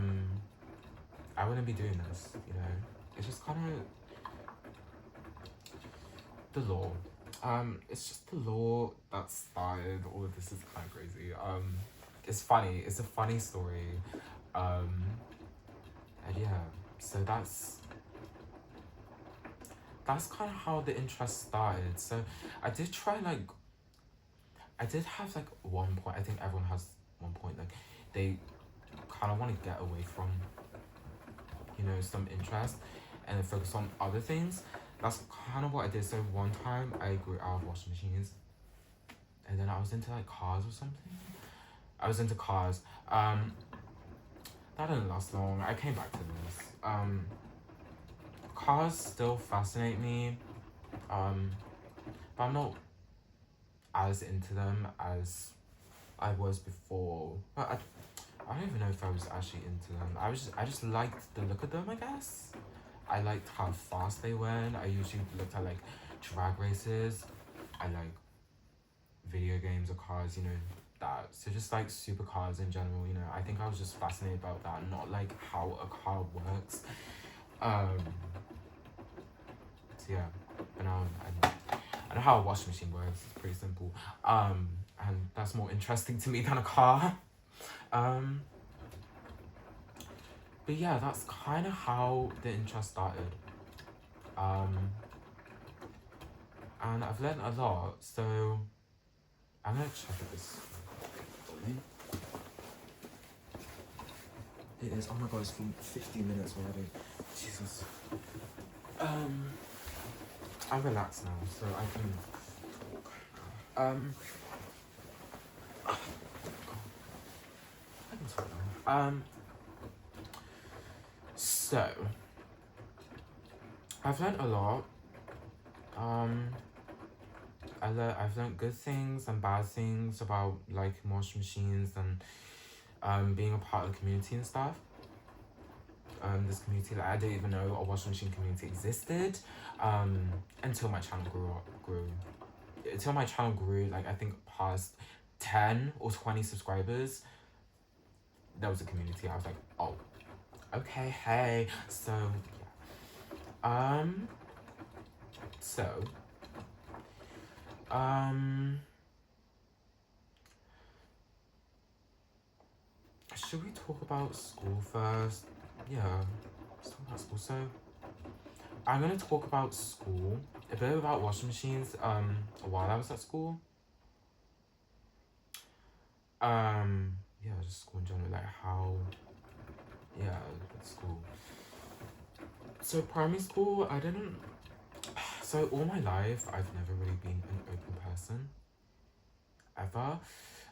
wouldn't be doing this, you know? It's just kind of the law. It's just the law that started all of this. Is kind of crazy. It's funny. It's a funny story. And yeah, so that's kind of how the interest started. So I did have like one point. I think everyone has one point. Like they kind of want to get away from, you know, some interest and then focus on other things. That's kind of what I did. So one time I grew out of washing machines, and then I was into like cars or something. I was into cars. That didn't last long. I came back to this. Cars still fascinate me, but I'm not as into them as I was before. But I don't even know if I was actually into them. I just liked the look of them, I guess. I liked how fast they went. I usually looked at like drag races. I like video games or cars, you know, that. So just like supercars in general, you know. I think I was just fascinated about that, not like how a car works. So yeah, and I know how a washing machine works. It's pretty simple. And that's more interesting to me than a car. But yeah, that's kind of how the interest started. And I've learned a lot, so I'm gonna check if this. It is. Oh my god, it's been 15 minutes already. Jesus. I'm relaxed now, so I can talk. Um, um, so I've learned a lot. I've learned good things and bad things about like washing machines and being a part of the community and stuff. This community, like I didn't even know a washing machine community existed until my channel grew. Until my channel grew, like I think past 10 or 20 subscribers, there was a community. I was like, oh, okay, hey. So yeah. Should we talk about school first? Yeah, let's talk about school. So I'm gonna talk about school, a bit about washing machines, while I was at school. Yeah, just school in general, like how, yeah, school. So primary school, so all my life, I've never really been an open person, ever.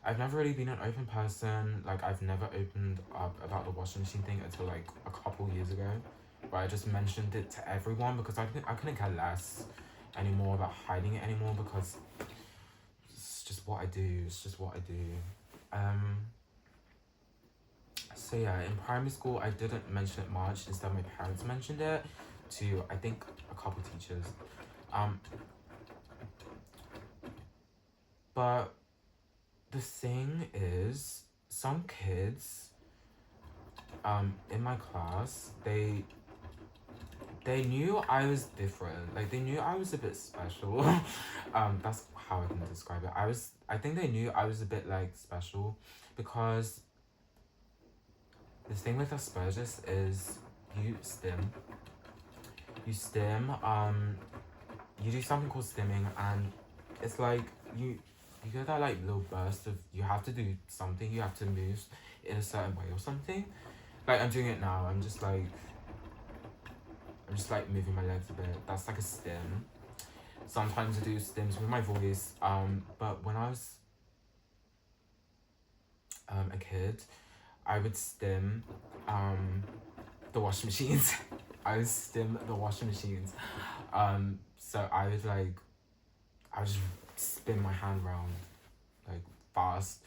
I've never really been an open person, like I've never opened up about the washing machine thing until like a couple years ago, where I just mentioned it to everyone because I couldn't care less anymore about hiding it anymore because it's just what I do, So yeah, in primary school, I didn't mention it much. Instead, my parents mentioned it to, I think, a couple teachers. But the thing is, some kids, in my class, they knew I was different. Like, they knew I was a bit special. That's how I can describe it. I think they knew I was a bit, like, special because the thing with aspergers is you stim, you do something called stimming, and it's like you get that like little burst of you have to do something, you have to move in a certain way or something. Like I'm doing it now, I'm just like moving my legs a bit. That's like a stim. Sometimes I do stims with my voice, but when I was a kid, I would stim the washing machines. I would stim the washing machines. So I would just spin my hand around like fast,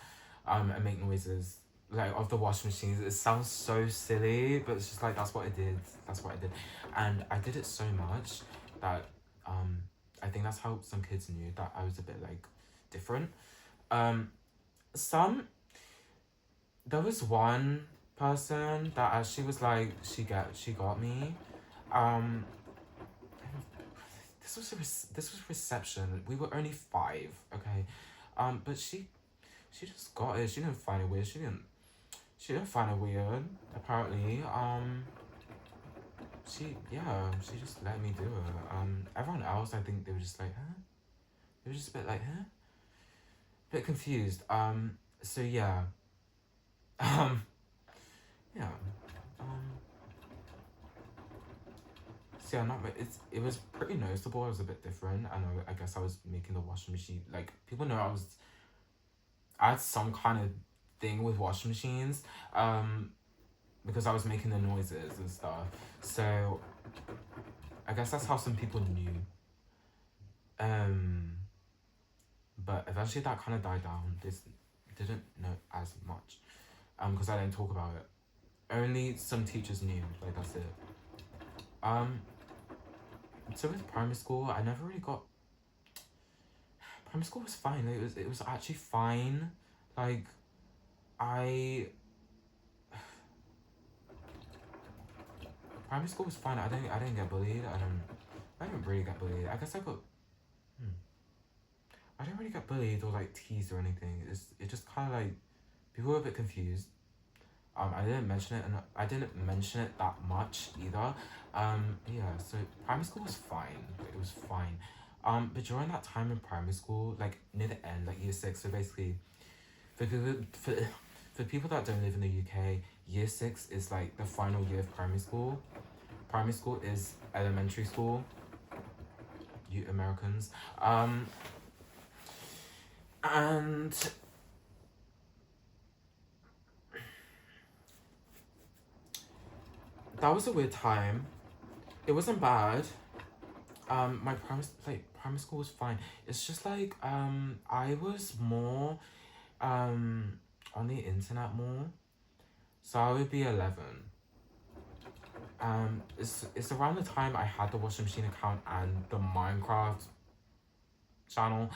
and make noises like of the washing machines. It sounds so silly, but it's just like that's what I did. And I did it so much that I think that's how some kids knew that I was a bit like different. There was one person that actually was like she got me. This was reception. We were only 5, okay, but she just got it. She didn't find it weird. She didn't find it weird. Apparently, she just let me do it. Everyone else, I think they were just like, huh? They were just a bit like, huh? A bit confused. So yeah. Yeah. So yeah, it was pretty noticeable. I was a bit different. I guess I was making the washing machine, like people know I had some kind of thing with washing machines, because I was making the noises and stuff. So I guess that's how some people knew. But eventually that kind of died down. This didn't know as much, because I didn't talk about it. Only some teachers knew. Like that's it. So with primary school, I never really got. Primary school was fine. It was actually fine. Like, primary school was fine. I didn't get bullied. I didn't really get bullied. I guess I got. I didn't really get bullied or like teased or anything. It just kind of like people were a bit confused. I didn't mention it, and I didn't mention it that much either. Yeah. So primary school was fine. It was fine. But during that time in primary school, like near the end, like year 6, so basically, for people that don't live in the UK, year 6 is like the final year of primary school. Primary school is elementary school. You Americans. And that was a weird time. It wasn't bad. My primary school was fine. It's just like I was more on the internet more. So I would be 11. It's around the time I had the washing machine account and the Minecraft channel.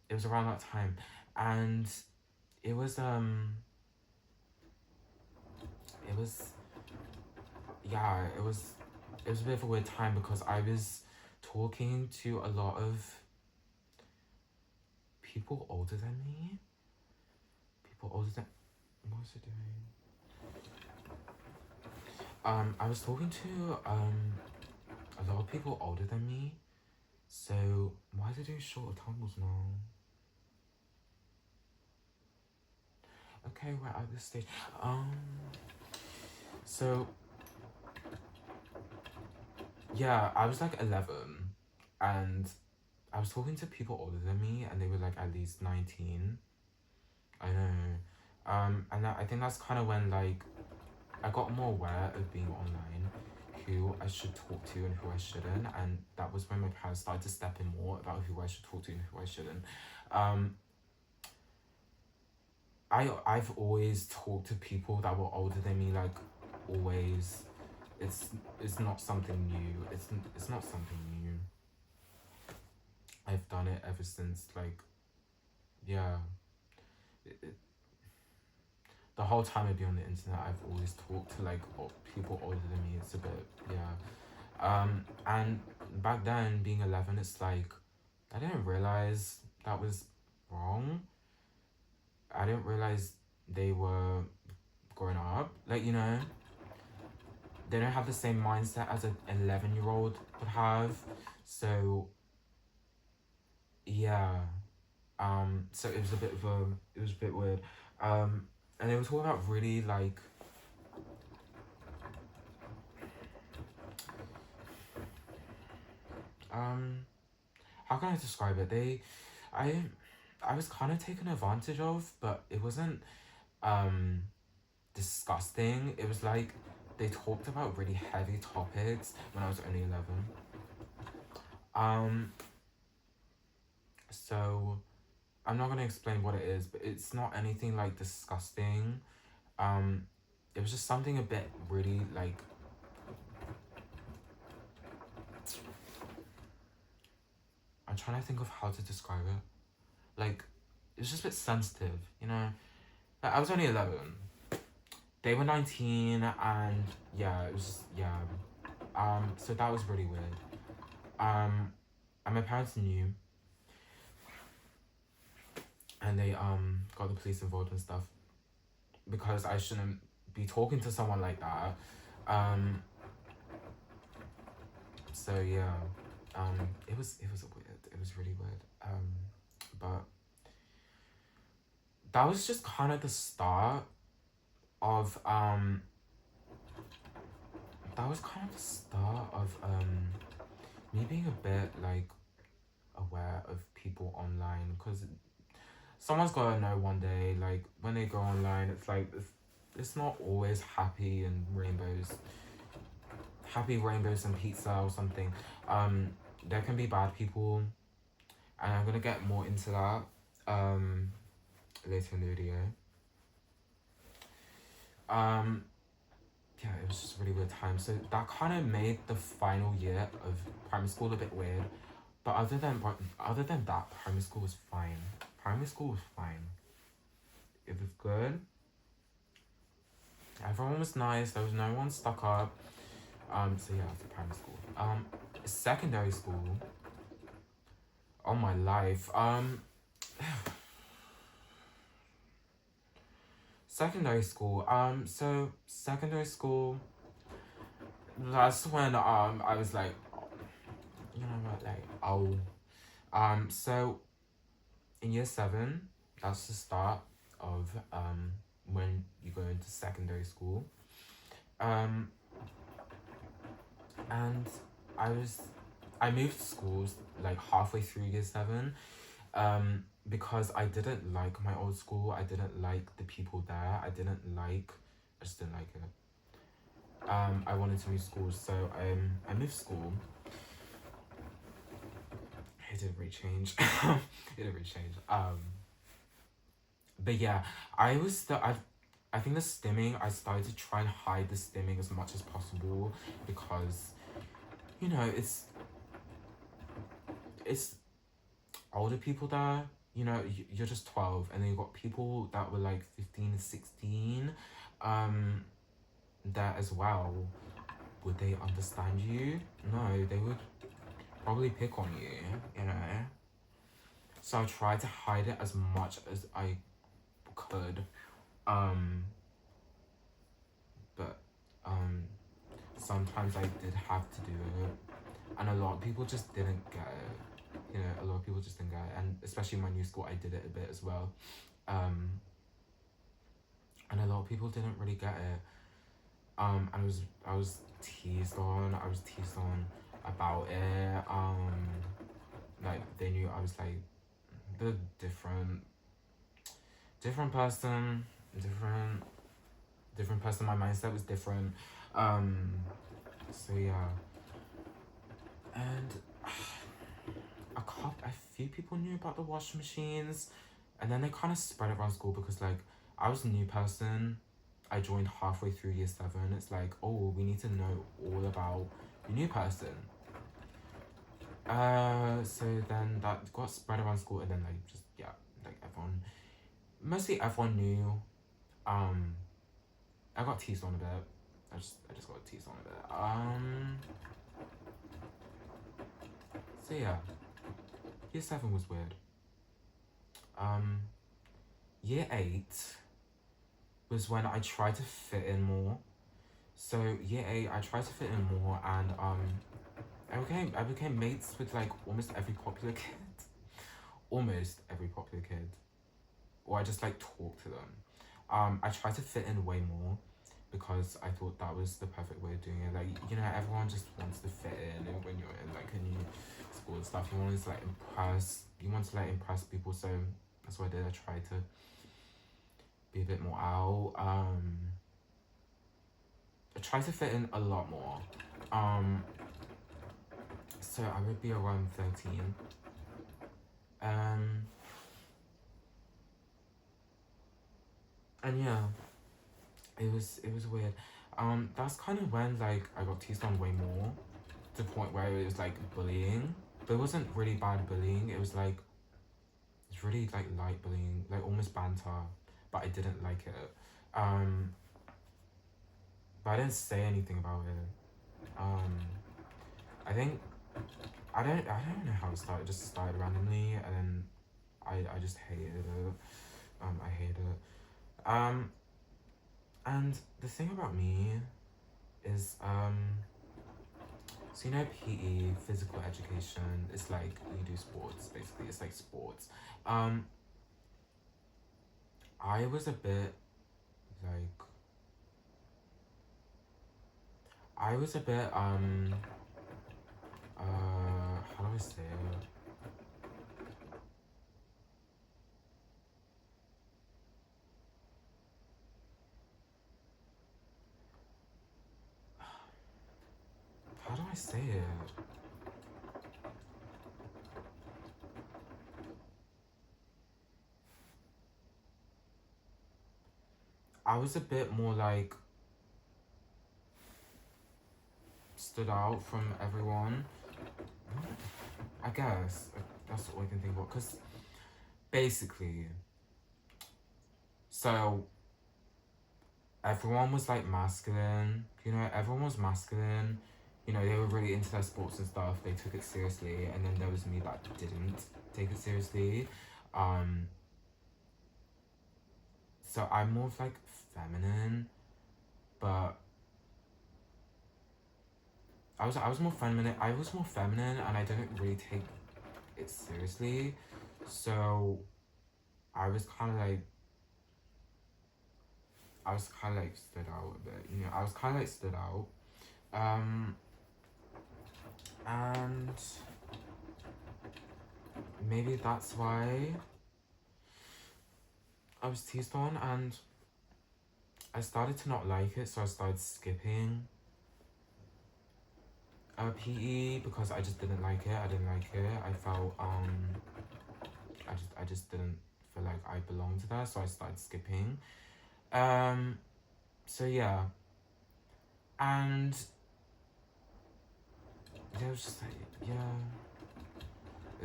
It was around that time, and it was it was yeah, it was a bit of a weird time because I was talking to a lot of people older than me. People older than what was I doing? I was talking to a lot of people older than me. So why is it doing shorter tumbles now? Okay, we're at this stage. So yeah, I was like 11, and I was talking to people older than me, and they were like at least 19. I know. And I think that's kind of when like I got more aware of being online, who I should talk to and who I shouldn't, and that was when my parents started to step in more about who I should talk to and who I shouldn't. I've always talked to people that were older than me, like always. It's not something new. It's not something new. I've done it ever since, like, yeah. The whole time I've been on the internet, I've always talked to like people older than me. It's a bit, yeah. And back then, being 11, it's like I didn't realize that was wrong. I didn't realize they were growing up. Like, you know, they don't have the same mindset as an 11-year-old would have. So yeah. So it was a bit of a, it was a bit weird. And they were talking about really like how can I describe it? I was kind of taken advantage of, but it wasn't disgusting. It was like they talked about really heavy topics when I was only 11. So I'm not gonna explain what it is, but it's not anything like disgusting. It was just something a bit really like I'm trying to think of how to describe it. Like it was just a bit sensitive, you know. Like, I was only 11. They were 19, and yeah, it was just, yeah. So that was really weird. And my parents knew, and they got the police involved and stuff because I shouldn't be talking to someone like that. So yeah, it was weird. It was really weird. But that was just kind of the start of that was kind of the start of me being a bit like aware of people online, because someone's gotta know one day, like when they go online, it's like it's not always happy rainbows and pizza or something. There can be bad people, and I'm gonna get more into that later in the video. Yeah, it was just a really weird time. So that kind of made the final year of primary school a bit weird. But other than that, primary school was fine. Primary school was fine. It was good. Everyone was nice. There was no one stuck up. So yeah, after primary school. Secondary school. Oh my life. Secondary school. So secondary school. That's when I was like, you know what, like so in year 7, that's the start of when you go into secondary school. And I was I moved schools like halfway through year 7, because I didn't like my old school. I didn't like the people there. I just didn't like it. I wanted to move schools, so I moved school. It didn't really change. It didn't really change. But yeah, I think the stimming, I started to try and hide the stimming as much as possible, because, you know, it's older people there. You know, you're just 12, and then you've got people that were like 15 and 16 there as well. Would they understand you? No, they would probably pick on you, you know? So I tried to hide it as much as I could. But sometimes I did have to do it. And a lot of people just didn't get it. You know, a lot of people just didn't get it. And especially in my new school, I did it a bit as well. And a lot of people didn't really get it. And I was teased on about it. Like, they knew I was like the different person, different person. My mindset was different. So yeah. And a few people knew about the washing machines, and then they kind of spread it around school, because like I was a new person. I joined halfway through year 7. It's like, oh, we need to know all about the new person. So then that got spread around school, and then like just yeah, like mostly everyone knew. I got teased on a bit. I just got teased on a bit. So yeah, year 7 was weird. Year 8 was when I tried to fit in more. So year 8, I tried to fit in more, and I became mates with like almost every popular kid. Almost every popular kid. Or I just like talked to them. I tried to fit in way more, because I thought that was the perfect way of doing it. Like, you know, everyone just wants to fit in, and when you're in like a new school and stuff, you want to like impress people. So that's what I did. I tried to be a bit more out. I tried to fit in a lot more. So I would be around 13. And yeah, it was weird. That's kind of when like I got teased on way more, to the point where it was like bullying. But it wasn't really bad bullying. It was like, it's really like light bullying, like almost banter. But I didn't like it. But I didn't say anything about it. I think I don't know how it started. It just started randomly, and then I just hated it. I hated it. And the thing about me is, so you know, PE, physical education, it's like you do sports, basically. It's like sports. I was a bit like, how do I say it? How do I say it? I was a bit more like, stood out from everyone. I guess that's all I can think about. Because basically, so everyone was like masculine, you know, everyone was masculine. You know, they were really into their sports and stuff. They took it seriously, and then there was me that didn't take it seriously. So I'm more of like feminine, but I was more feminine. I was more feminine, and I didn't really take it seriously. So I was kind of like, stood out a bit. You know, I was kind of like stood out. And maybe that's why I was teased on, and I started to not like it, so I started skipping PE because I just didn't like it. I didn't like it. I felt I just didn't feel like I belonged there, so I started skipping. So yeah, and yeah, it was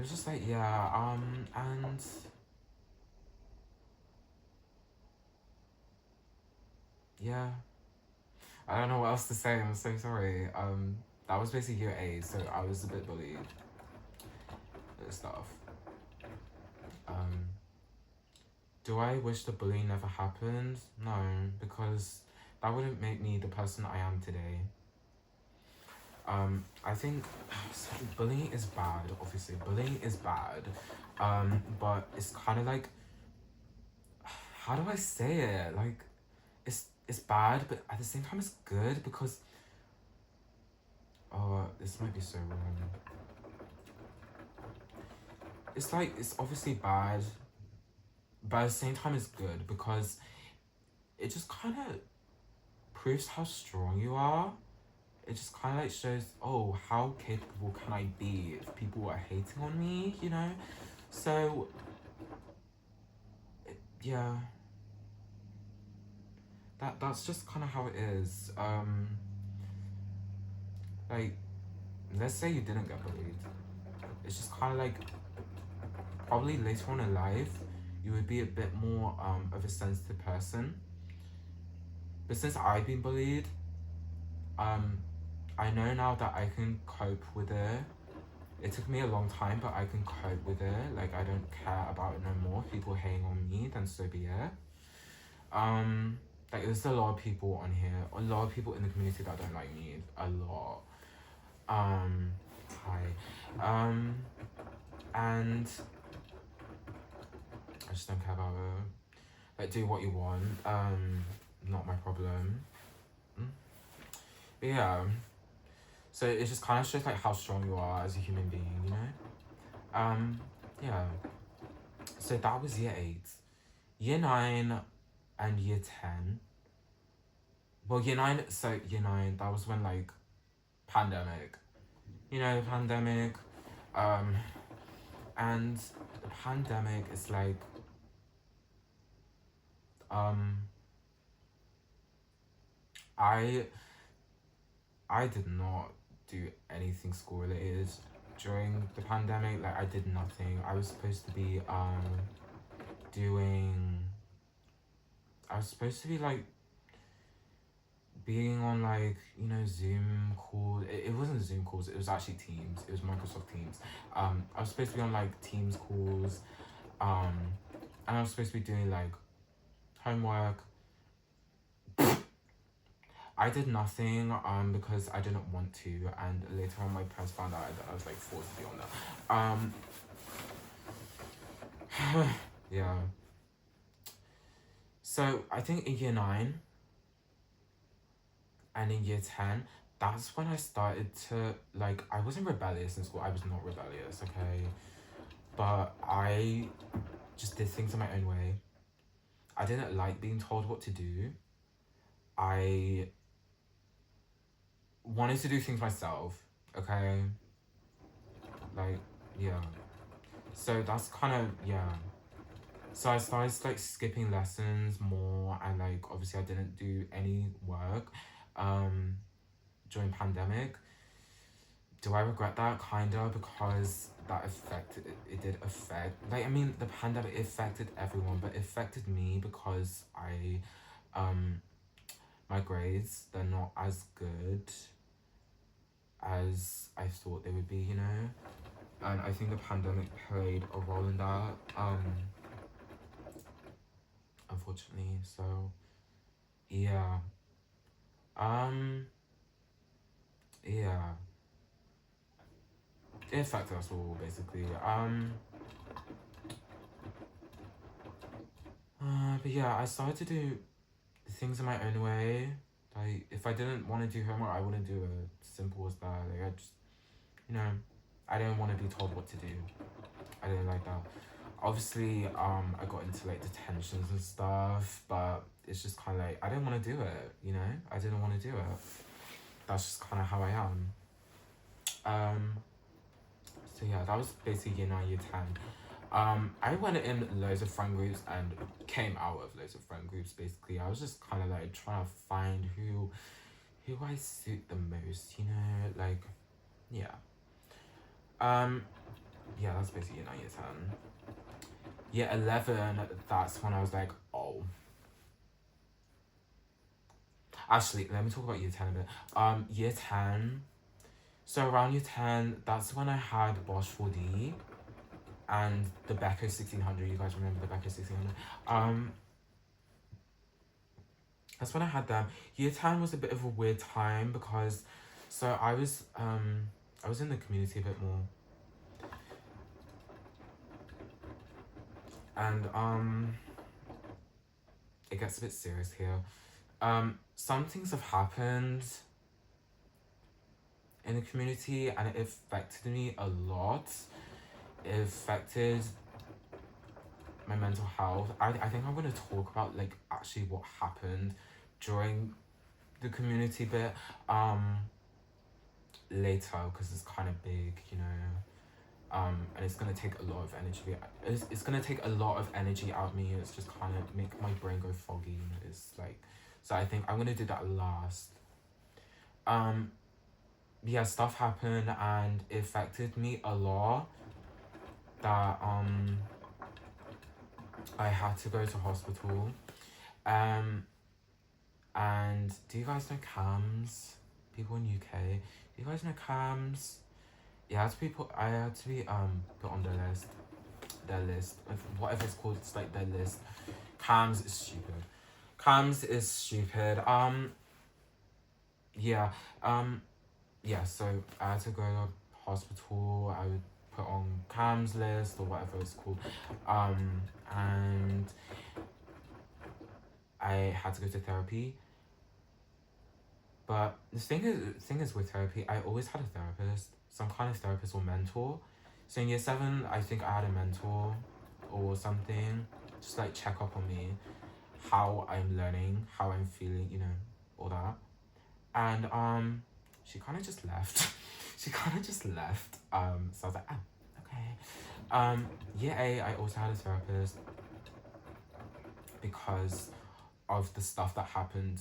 just like and yeah, I don't know what else to say. I'm so sorry. That was basically year 8, so I was a bit bullied and stuff. Do I wish the bullying never happened? No, because that wouldn't make me the person I am today. I think bullying is bad, obviously. Bullying is bad. But it's kind of like, how do I say it? Like, it's bad, but at the same time it's good because, oh, this might be so wrong. It's like, it's obviously bad, but at the same time it's good because it just kind of proves how strong you are. It just kind of like shows, oh, how capable can I be if people are hating on me, you know? So, yeah. That's just kind of how it is. Like, let's say you didn't get bullied. It's just kind of like, probably later on in life, you would be a bit more of a sensitive person. But since I've been bullied, I know now that I can cope with it. It took me a long time, but I can cope with it. Like, I don't care about it no more. If people hating on me, then so be it. Like, there's a lot of people on here, a lot of people in the community that don't like me, a lot. Hi. And I just don't care about it. Like, do what you want. Not my problem. But yeah. So it just kind of shows like how strong you are as a human being, you know? Yeah. So that was year 8. Year 9 and year 10. Well, year 9, that was when like pandemic. You know, the pandemic. And the pandemic is like, I did not do anything school related during the pandemic. Like, I did nothing. I was supposed to be like being on like, you know, Zoom calls. It wasn't Zoom calls, it was actually Teams. It was Microsoft Teams. I was supposed to be on like Teams calls, and I was supposed to be doing like homework. I did nothing because I didn't want to, and later on my parents found out that I was like forced to be on that. Yeah. So I think in year 9 and in year 10, that's when I started to, like, I wasn't rebellious in school. I was not rebellious, okay? But I just did things in my own way. I didn't like being told what to do. I wanted to do things myself, okay? Like, yeah. So that's kind of, yeah. So I started like skipping lessons more, and like obviously I didn't do any work during pandemic. Do I regret that? Kinda, because that affected, it did affect, like, I mean, the pandemic affected everyone, but it affected me because my grades, they're not as good as I thought they would be, you know? And I think the pandemic played a role in that, unfortunately, so, yeah. Yeah. It affected us all, basically. But yeah, I started to do things in my own way. Like, if I didn't want to do homework, I wouldn't do it. Simple as that. Like, I just, you know. I didn't want to be told what to do. I didn't like that. Obviously, I got into like detentions and stuff, but it's just kind of like I didn't want to do it. You know, I didn't want to do it. That's just kind of how I am. So yeah, that was basically year 9, year 10. I went in loads of friend groups and came out of loads of friend groups. Basically, I was just kind of like trying to find who I suit the most. You know, like yeah. Yeah, that's basically year 9, year 10. Year 11, that's when I was like, oh. Actually, let me talk about year 10 a bit. Year 10. So around year 10, that's when I had Bosch 4D and the Becco 1600. You guys remember the Becco 1600? That's when I had them. Year 10 was a bit of a weird time because, so I was in the community a bit more. And it gets a bit serious here. Some things have happened in the community and it affected me a lot. It affected my mental health. I think I'm gonna talk about like actually what happened during the community bit later because it's kind of big, you know. And it's gonna take a lot of energy. It's gonna take a lot of energy out of me. It's just kind of make my brain go foggy. You know? It's like, so I think I'm gonna do that last. Yeah, stuff happened and it affected me a lot. That I had to go to hospital. And do you guys know CAMS? People in UK. Do you guys know CAMS? Yeah, I had to be put on their list. Whatever it's called, it's like their list. CAMS is stupid. CAMS is stupid. Yeah. Yeah, so I had to go to hospital. I would put on CAMS list or whatever it's called. And I had to go to therapy. But the thing is with therapy, I always had a therapist, some kind of therapist or mentor. So in year 7, I think I had a mentor or something, just like check up on me, how I'm learning, how I'm feeling, you know, all that. And she kind of just left. So I was like, oh, okay. Year 8, I also had a therapist because of the stuff that happened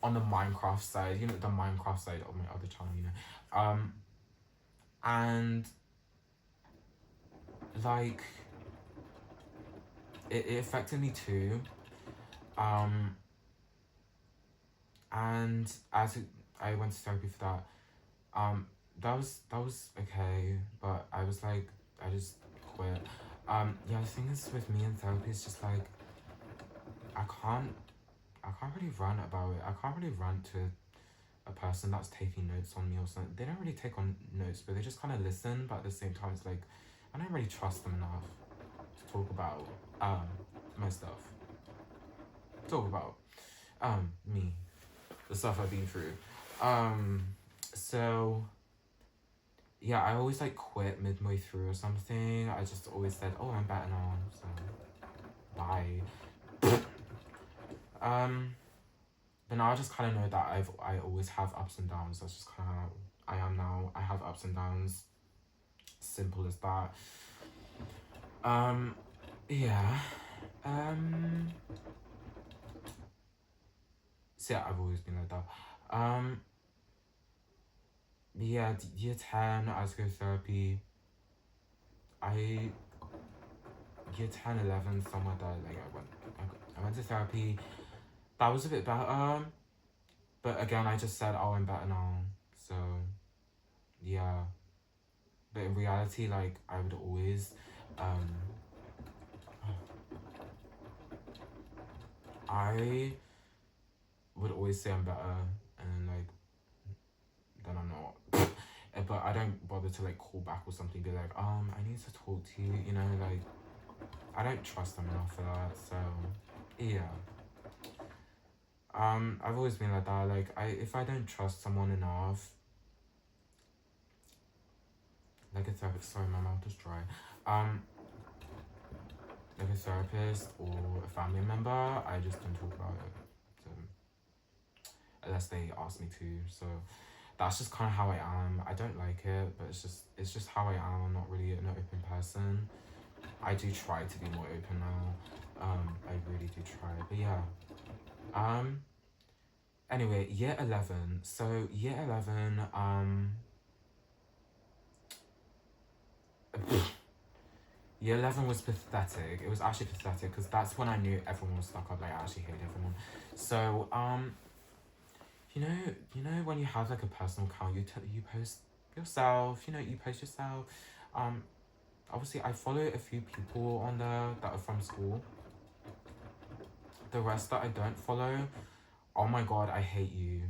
on the Minecraft side, you know, the Minecraft side of my other channel, you know. And like it affected me too. And as I went to therapy for that, that was okay, but I was like, I just quit. Yeah, the thing is with me in therapy is just like I can't really rant about it. I can't really rant to a person that's taking notes on me or something. They don't really take on notes, but they just kind of listen. But at the same time, it's like I don't really trust them enough to talk about my stuff. Talk about me, the stuff I've been through. So yeah, I always like quit midway through or something. I just always said, oh, I'm better now, so bye. But now I just kind of know that I always have ups and downs. That's just kind of how I am now. I have ups and downs. Simple as that. Yeah. So yeah, I've always been like that. Yeah, year 10, I had to go to therapy. Year 10, 11, somewhere there, like I went to therapy. That was a bit better. But again, I just said, oh, I'm better now. So, yeah. But in reality, like, I would always, I would always say I'm better, and like, then I'm not. But I don't bother to like call back or something, be like, I need to talk to you, you know, like, I don't trust them enough for that, so, yeah. I've always been like that, like, if I don't trust someone enough, like a therapist. Sorry, my mouth is dry. Like a therapist or a family member, I just don't talk about it. So unless they ask me to. So that's just kind of how I am. I don't like it, but it's just how I am. I'm not really an open person. I do try to be more open now. I really do try. But yeah. Anyway, year 11. So year 11, year 11 was pathetic. It was actually pathetic because that's when I knew everyone was stuck up. Like, I actually hate everyone. So, you know when you have like a personal account, you post yourself. You post yourself. Obviously, I follow a few people on there that are from school. The rest that I don't follow, oh my god, I hate you.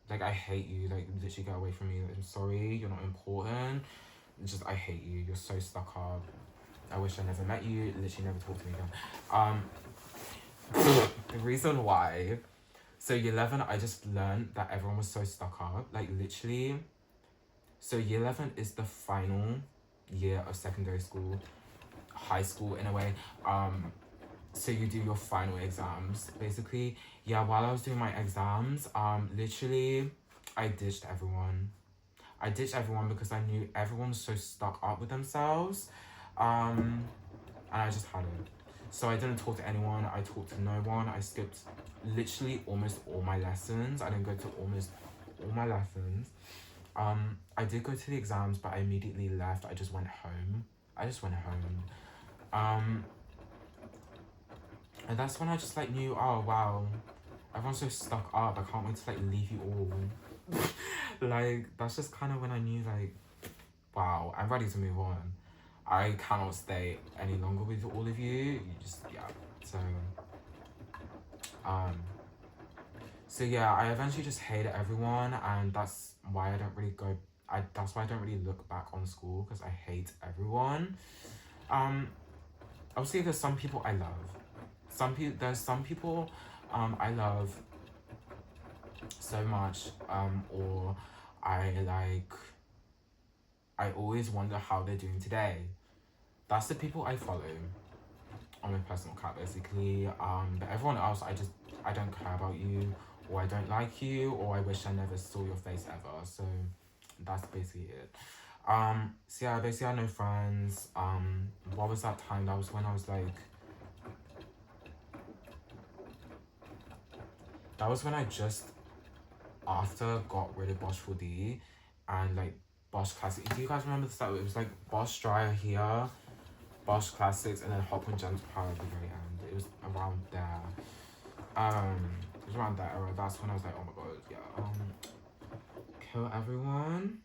Like, I hate you. Like, literally get away from me. I'm sorry, you're not important. Just, I hate you. You're so stuck up. I wish I never met you. Literally never talk to me again. The reason why. So year 11, I just learned that everyone was so stuck up. Like, literally. So year 11 is the final year of secondary school. High school, in a way. So you do your final exams, basically. Yeah, while I was doing my exams, literally, I ditched everyone. I ditched everyone because I knew everyone was so stuck up with themselves. And I just had it. So I didn't talk to anyone. I talked to no one. I skipped literally almost all my lessons. I didn't go to almost all my lessons. I did go to the exams, but I immediately left. I just went home. And that's when I just like knew, oh wow, everyone's so stuck up. I can't wait to like leave you all. Like, that's just kind of when I knew like, wow, I'm ready to move on. I cannot stay any longer with all of you. So yeah, I eventually just hated everyone, and that's why I don't really go. That's why I don't really look back on school, because I hate everyone. Obviously, there's some people I love. There's some people, I love so much. Or I always wonder how they're doing today. That's the people I follow on my personal account, basically. But everyone else, I don't care about you, or I don't like you, or I wish I never saw your face ever. So that's basically it. So yeah, I basically had no friends. What was that time? That was when I was like, that was when I just after got rid of Bosch 4D and like Bosch Classic. Do you guys remember the start? It was like Bosch Dryer here, Bosch Classics, and then Hotpoint Gentle Power at the very end. It was around there. It was around that era. That's when I was like, oh my god, yeah. Kill everyone.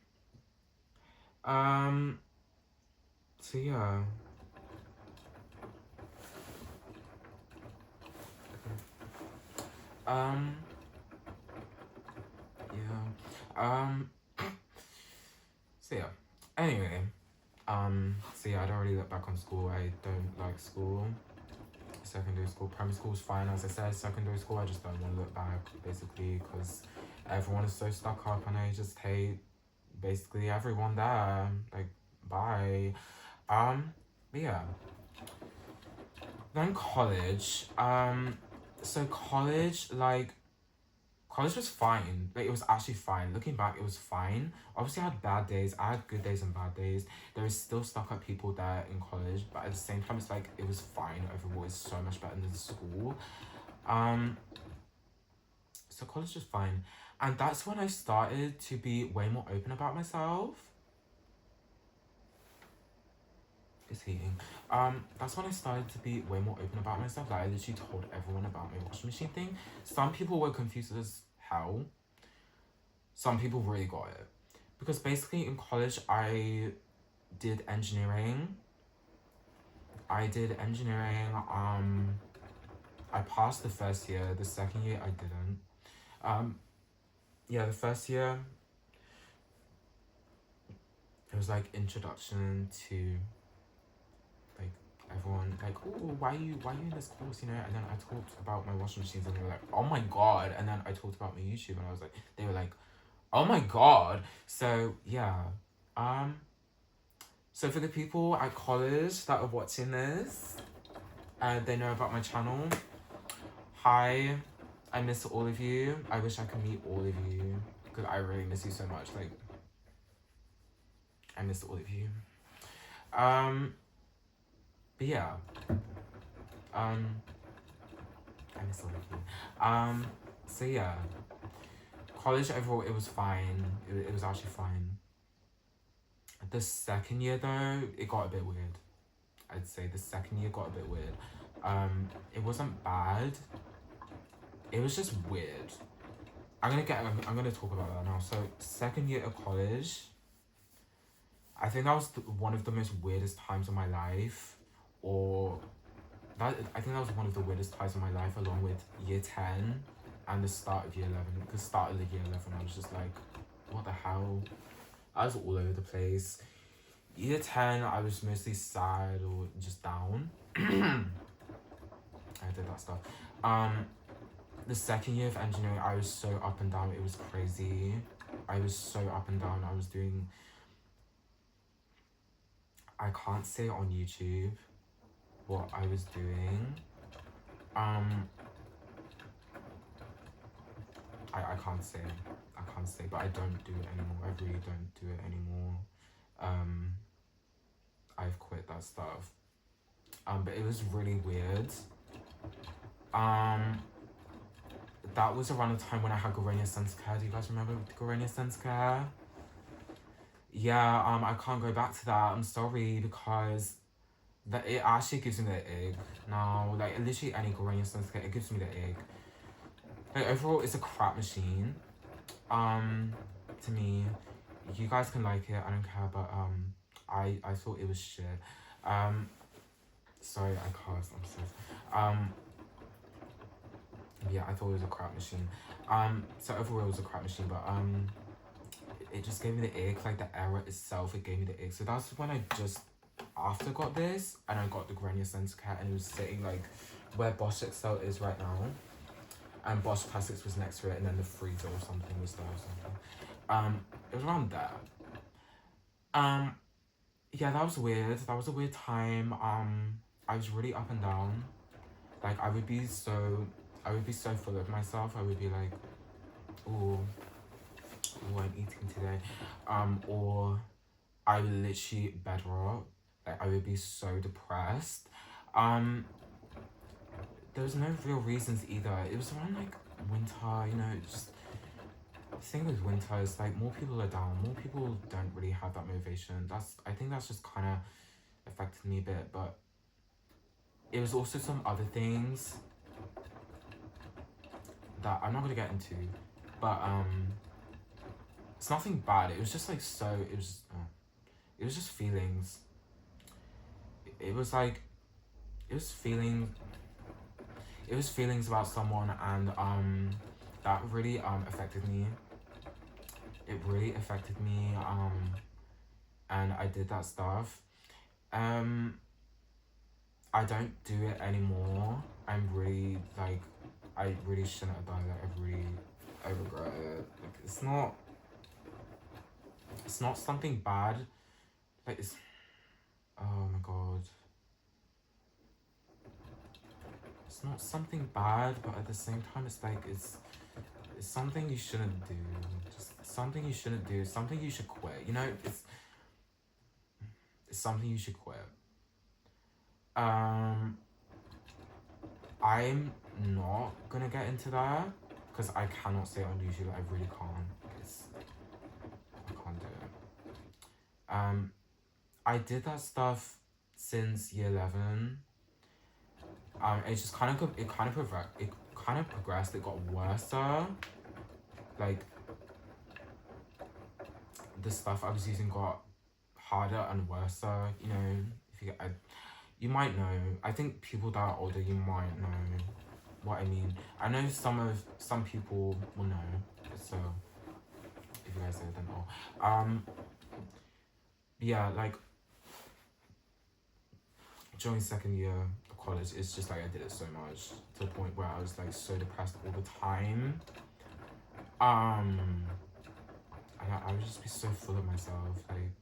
So yeah. So yeah. Anyway. So yeah, I don't really look back on school. I don't like school. Secondary school, primary school is fine. As I said, secondary school, I just don't want to look back, basically, because everyone is so stuck up, and I just hate basically everyone there. Like, bye. But yeah. Then college. So college was fine. Like, it was actually fine. Looking back, it was fine. Obviously, I had bad days. I had good days and bad days. There was still stuck up people there in college, but at the same time, it's like, it was fine overall. It's so much better than school. So college was fine. And that's when I started to be way more open about myself. It's heating. That's when I started to be way more open about myself. Like, I literally told everyone about my washing machine thing. Some people were confused as hell. Some people really got it. Because basically in college, I did engineering. I passed the first year. The second year, I didn't. Yeah, the first year, it was like introduction to like everyone, like, oh, why are you in this course, you know? And then I talked about my washing machines, and they were like, oh my god. And then I talked about my YouTube, and they were like, oh my god. So yeah, So for the people at college that are watching this, they know about my channel. Hi, I miss all of you. I wish I could meet all of you because I really miss you so much. Like, I miss all of you. But yeah. I miss all of you. So yeah. College overall, it was fine. It was actually fine. The second year though, it got a bit weird. I'd say the second year got a bit weird. It wasn't bad. It was just weird. I'm gonna talk about that now. So second year of college, I think that was one of the most weirdest times of my life, I think that was one of the weirdest times of my life, along with year 10 and the start of year 11. Because start of the year 11, I was just like, what the hell? I was all over the place. Year 10, I was mostly sad or just down. I did that stuff. The second year of engineering, I was so up and down. It was crazy. I was so up and down. I was doing... I can't say on YouTube what I was doing. I can't say. But I don't do it anymore. I really don't do it anymore. I've quit that stuff. But it was really weird. That was around the time when I had Garenia Sense Care. Do you guys remember Garenia Sense Care? Yeah, I can't go back to that. I'm sorry, because it actually gives me the ick now. Like, literally any Garenia Sense Care, it gives me the ick. Like, overall, it's a crap machine. To me, you guys can like it, I don't care, but I thought it was shit. Sorry, I cursed, I'm so yeah, I thought it was a crap machine. So overall it was a crap machine, but it just gave me the ick. Like, the error itself, it gave me the ick. So that's when I just after got this, and I got the Grenier Sense Cat, and it was sitting like where Bosch Excel is right now, and Bosch Plastics was next to it, and then the freezer or something was there or something. It was around there. Yeah, that was weird. That was a weird time. I was really up and down. Like, I would be so full of myself. I would be like, ooh, I'm eating today. Or I would literally bedrock. Like, I would be so depressed. There was no real reasons either. It was around like winter, you know, just the thing with winter is like more people are down. More people don't really have that motivation. I think that's just kind of affected me a bit, but it was also some other things that I'm not gonna get into, but it's nothing bad. It was just like it was just feelings. It was feelings about someone, and that really affected me. It really affected me, and I did that stuff. I don't do it anymore. I'm really like, I really shouldn't have done it. I regret it. Like, it's not something bad. Like, it's, oh my god. It's not something bad, but at the same time, it's like, it's something you shouldn't do. Just something you shouldn't do. Something you should quit. You know, it's something you should quit. I'm not gonna get into that because I cannot say it on YouTube. I really can't. I can't do it. I did that stuff since year 11. It just kind of progressed. It got worse. Like, the stuff I was using got harder and worse. You know, you might know. I think people that are older, you might know what I mean. I know some people will know. So if you guys know, then oh. Yeah, like during second year of college, it's just like I did it so much to the point where I was like so depressed all the time. And I would just be so full of myself. Like,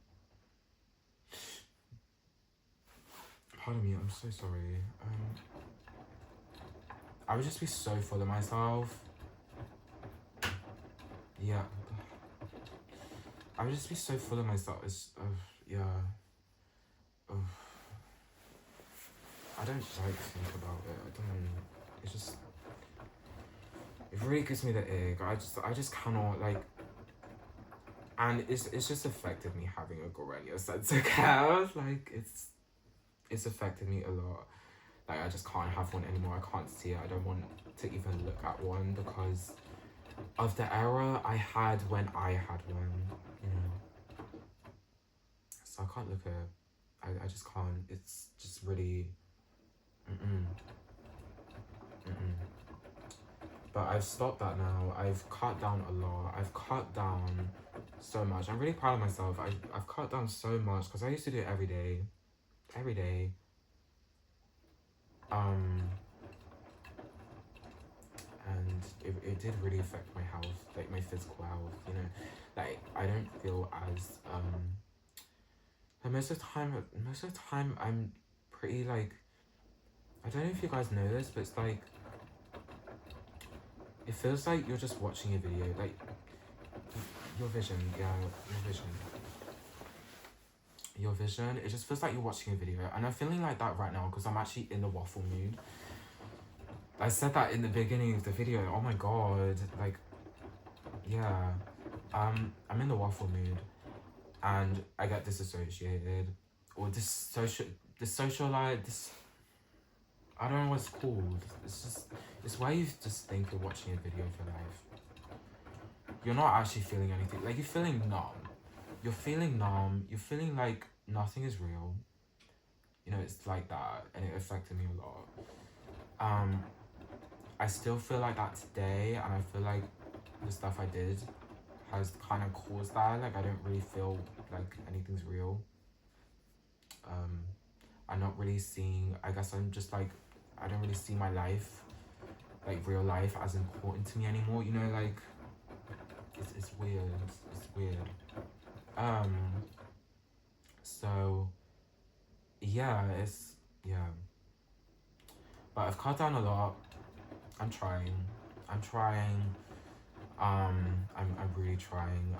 pardon me, I'm so sorry. I would just be so full of myself. Yeah. I would just be so full of myself. It's, yeah. I don't like to think about it. I don't know. It's just, it really gives me the ick. I just cannot, like, and it's just affected me having a Gorenia sense of chaos. Like, it's affected me a lot. Like, I just can't have one anymore. I can't see it. I don't want to even look at one because of the era I had when I had one, you know. So I can't look at it. I just can't. It's just really, But I've stopped that now. I've cut down a lot. I've cut down so much. I'm really proud of myself. I've cut down so much because I used to do it every day. Every day. And it did really affect my health, like my physical health, you know. Like, I don't feel as and most of the time I'm pretty, like, I don't know if you guys know this, but it's like, it feels like you're just watching a video, like, your vision, it just feels like you're watching a video, and I'm feeling like that right now because I'm actually in the waffle mood. I said that in the beginning of the video, oh my god, like, yeah, I'm in the waffle mood, and I get disassociated, or socialite, I don't know what it's called. It's why you just think you're watching a video of your life. You're not actually feeling anything. Like, you're feeling numb. You're feeling like nothing is real. You know, it's like that, and it affected me a lot. I still feel like that today, and I feel like the stuff I did has kind of caused that. Like, I don't really feel like anything's real. I'm not really seeing, I guess I'm just like, I don't really see my life, like real life, as important to me anymore, you know, like, it's weird, it's weird. So, yeah, but I've cut down a lot. I'm trying, I'm really trying.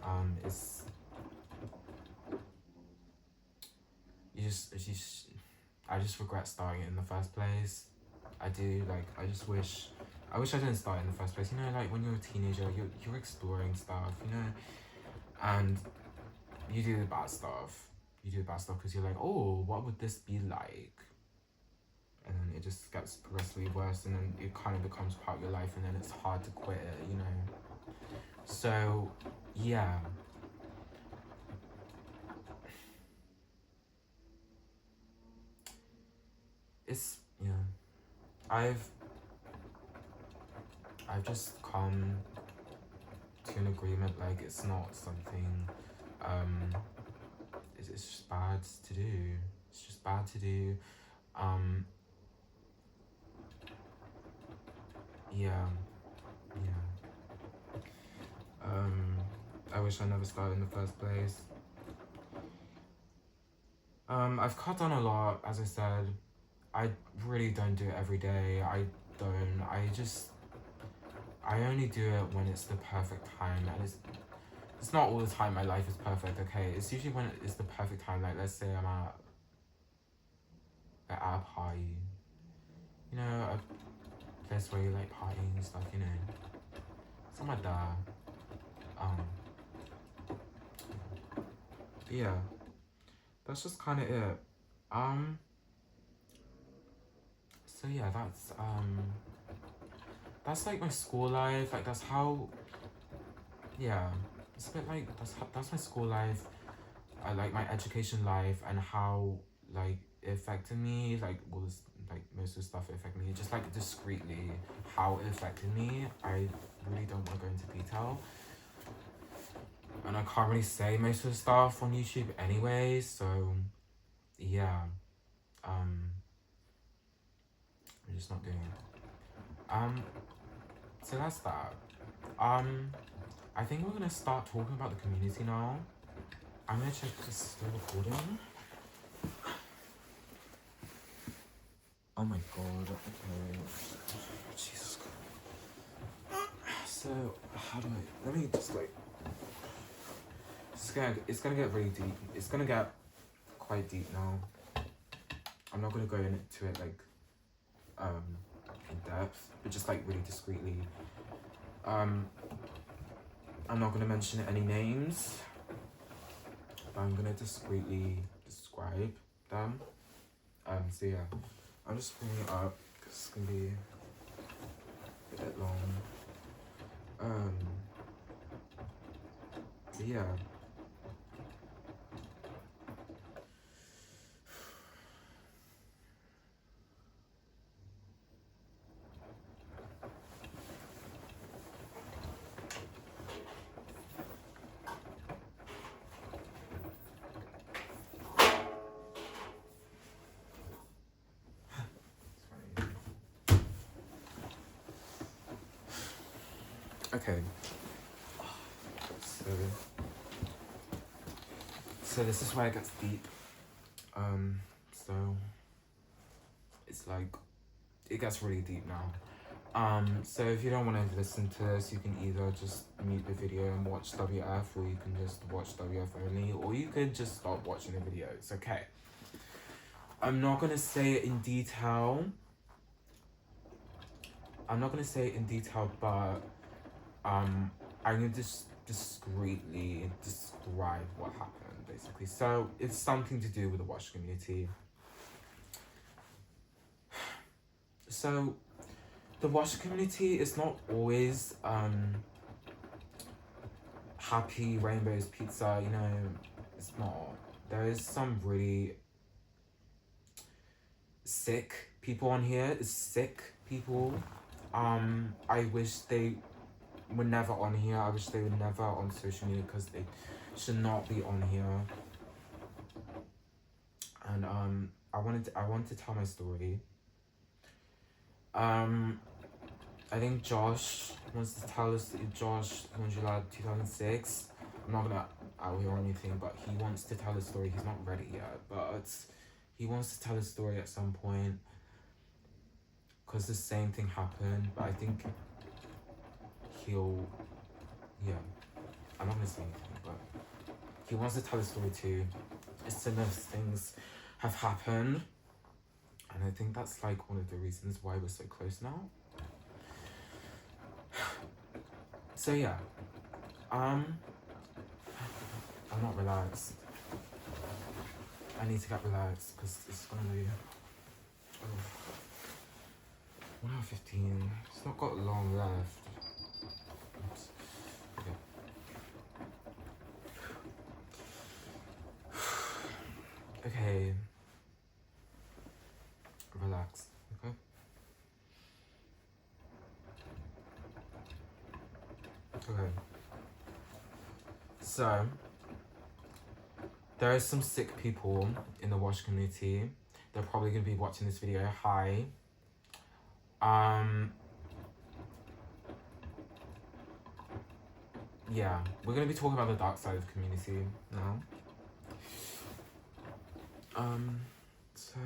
I just regret starting it in the first place. I do, like, I wish I didn't start in the first place, you know, like, when you're a teenager, you're exploring stuff, you know, and you do the bad stuff because you're like, oh, what would this be like? And then it just gets progressively worse, and then it kind of becomes part of your life, and then it's hard to quit it, you know. So, yeah. It's, yeah. I've just come to an agreement, like, it's not something, it's just bad to do. It's just bad to do. Yeah. I wish I never started in the first place. I've cut down a lot, as I said. I really don't do it every day. I only do it when it's the perfect time, and it's not all the time my life is perfect, okay? It's usually when it's the perfect time, like, let's say I'm at a party, you know, a place where you like partying and stuff, you know, something like that. Yeah, that's just kind of it. So yeah, that's like my school life. Like, that's how, yeah, it's a bit like, that's my school life. I like my education life, and how, like, it affected me, like, was, like, most of the stuff it affected me, just, like, discreetly how it affected me. I really don't want to go into detail, and I can't really say most of the stuff on YouTube anyway, so yeah, I'm just not doing it. So that's that. I think we're gonna start talking about the community now. I'm gonna check if this is still recording. Oh my god, okay. Jesus Christ. So, how do I... Let me just, like... It's gonna get really deep. It's gonna get quite deep now. I'm not gonna go into it, like, in depth, but just, like, really discreetly. I'm not gonna mention any names, but I'm gonna discreetly describe them. So yeah, I'm just bringing it up because it's gonna be a bit long. But yeah. Okay. So this is where it gets deep. So it's like it gets really deep now. So if you don't want to listen to this, you can either just mute the video and watch WF, or you can just watch WF only, or you could just stop watching the video. It's okay. I'm not gonna say it in detail. But I'm gonna just discreetly describe what happened, basically. So it's something to do with the wash community. So the wash community is not always happy, rainbows, pizza, you know, it's not. There is some really sick people on here. It's sick people. I wish they were never on here. I wish they were never on social media because they should not be on here. And I wanted to tell my story. I think Josh wants to tell us. Josh, on July 2006. I'm not gonna out here or anything, but he wants to tell his story. He's not ready yet, but he wants to tell his story at some point. Because the same thing happened, but I think he'll, yeah, I'm not gonna say anything, but he wants to tell his story too. Similar things have happened, and I think that's like one of the reasons why we're so close now. So yeah, I'm not relaxed. I need to get relaxed because it's gonna be 1 hour 15. It's not got long left. Oops. Okay. Okay. Relax. Okay. Okay. So there are some sick people in the wash community. They're probably gonna be watching this video. Hi. Yeah, we're gonna be talking about the dark side of the community now. So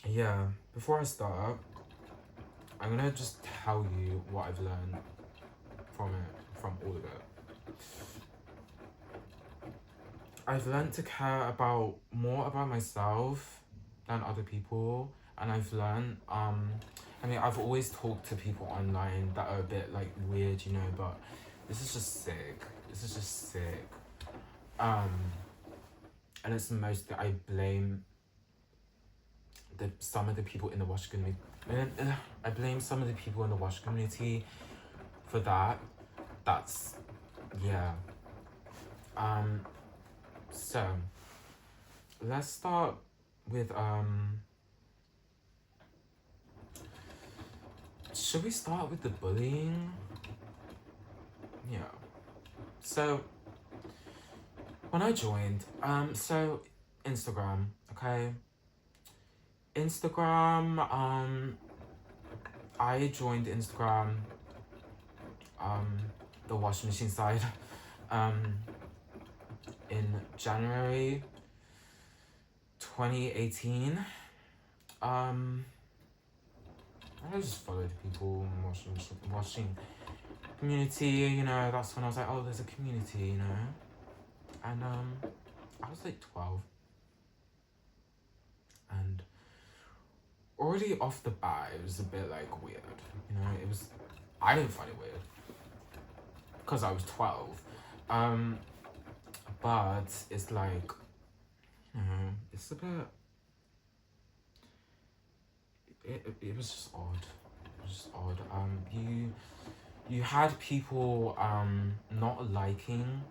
yeah, before I start, I'm gonna just tell you what I've learned from all of it. I've learned to care more about myself than other people, and I've learned, I mean, I've always talked to people online that are a bit, like, weird, you know, but this is just sick. And it's the most that I blame some of the people in the wash community. I blame some of the people in the wash community for that. That's, yeah. So, let's start with, should we start with the bullying? Yeah. So, when I joined, so Instagram, okay? Instagram, I joined Instagram, the washing machine side, in January 2018. I just followed people watching community, you know. That's when I was like, oh, there's a community, you know. And I was like 12, and already off the bat it was a bit like weird, you know. It was, I didn't find it weird because I was 12, but it's like, you know, it's a bit, it was just odd. It was just odd. You had people not liking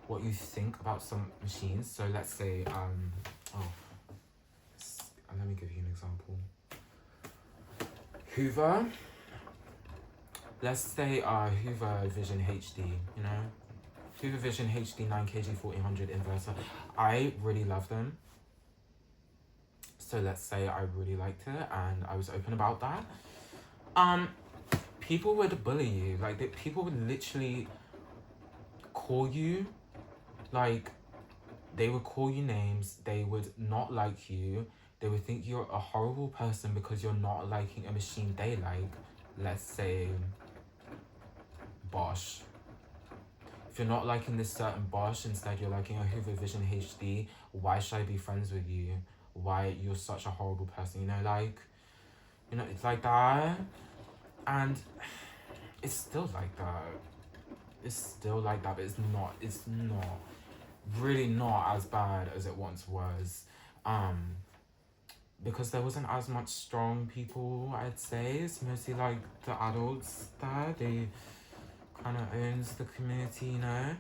what you think about some machines. So let's say let me give you an example. Hoover. Let's say Hoover Vision HD, you know? Hoover Vision HD 9kg 1400 inverter. I really love them. So let's say I really liked it and I was open about that. People would bully you. Like, people would literally call you, like, they would call you names, they would not like you, they would think you're a horrible person because you're not liking a machine they like. Let's say Bosch. If you're not liking this certain Bosch, instead you're liking a Hoover Vision HD, why should I be friends with you? Why, you're such a horrible person, you know, like, you know, it's like that. And it's still like that. It's still like that, but it's not really not as bad as it once was. Because there wasn't as much strong people, I'd say. It's mostly like the adults there. They kind of owns the community, you know.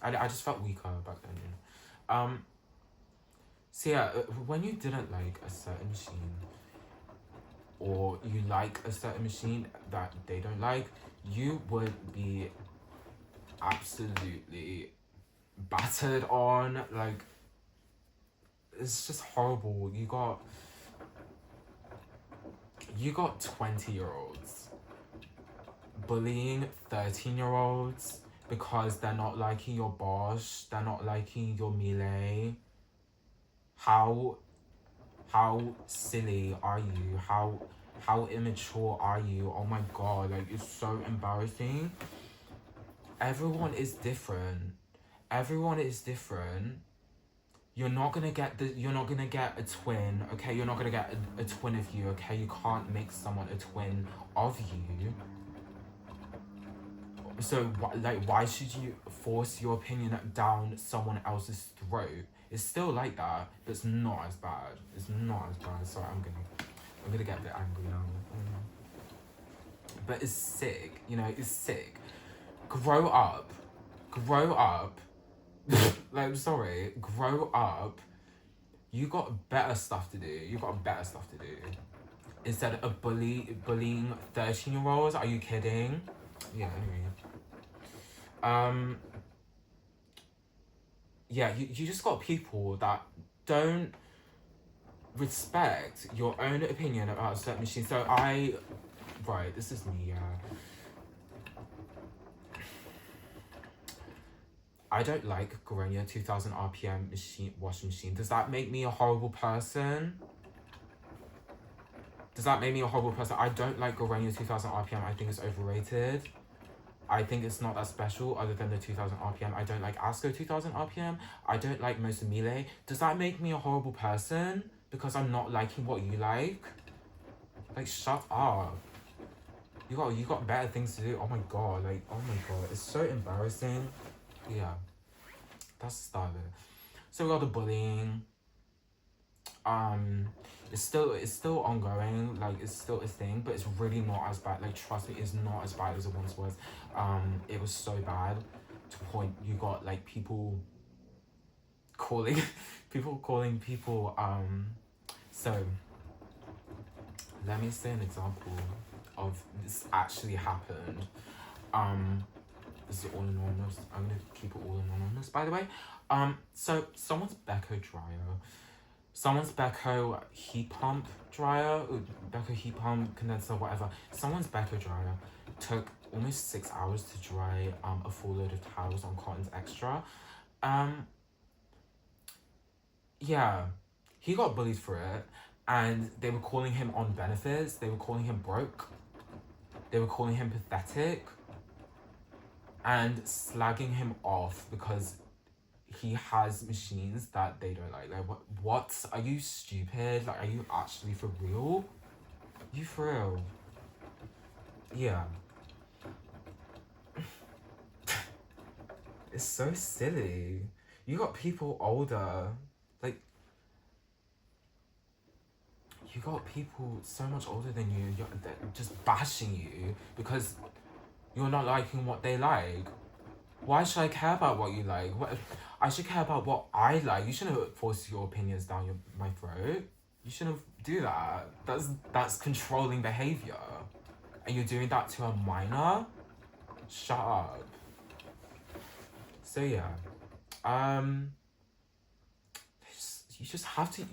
I just felt weaker back then, you know. So yeah, when you didn't like a certain machine, or you like a certain machine that they don't like, you would be absolutely battered on. Like, it's just horrible. You got 20-year-olds bullying 13-year-olds because they're not liking your Bosch, they're not liking your Miele. How silly are you? How immature are you? Oh my god, like, it's so embarrassing. Everyone is different. Everyone is different. You're not gonna get a twin, okay? You're not gonna get a twin of you, okay? You can't make someone a twin of you. So, why should you force your opinion down someone else's throat? It's still like that, but it's not as bad. It's not as bad. Sorry, I'm gonna get a bit angry now. But it's sick, you know, it's sick. Grow up. Like, I'm sorry, grow up. You got better stuff to do. Instead of bullying 13-year-olds. Are you kidding? Yeah, anyway. Yeah, you just got people that don't respect your own opinion about a certain machine. So right, this is me, yeah. I don't like Grenier 2000 RPM washing machine. Does that make me a horrible person? I don't like Grenier 2000 RPM. I think it's overrated. I think it's not that special other than the 2000 RPM. I don't like Asco 2000 RPM. I don't like Mosa Miele. Does that make me a horrible person because I'm not liking what you like? Like, shut up. You got better things to do. Oh my god, it's so embarrassing. Yeah, that's the start of it. So we got the bullying. It's still ongoing. Like, it's still a thing, but it's really not as bad. Like, trust me, it's not as bad as it once was. It was so bad to the point you got like people calling people. So let me say an example of this actually happened. This is all anonymous. I'm gonna keep it all anonymous, by the way. So someone's Beko dryer, someone's Beko heat pump dryer, Beko heat pump condenser, whatever. Someone's Beko dryer took almost 6 hours to dry a full load of towels on Cotton's Extra. Um, yeah, he got bullied for it, and they were calling him on benefits. They were calling him broke. They were calling him pathetic, and slagging him off because he has machines that they don't like. Like, what? Are you stupid? Like, are you actually for real? You for real? Yeah. It's so silly. You got people older, like, you got people so much older than you, they're just bashing you because you're not liking what they like. Why should I care about what you like? What, I should care about what I like. You shouldn't force your opinions down my throat. You shouldn't do that. That's controlling behavior. And you're doing that to a minor? Shut up. So yeah. You just have to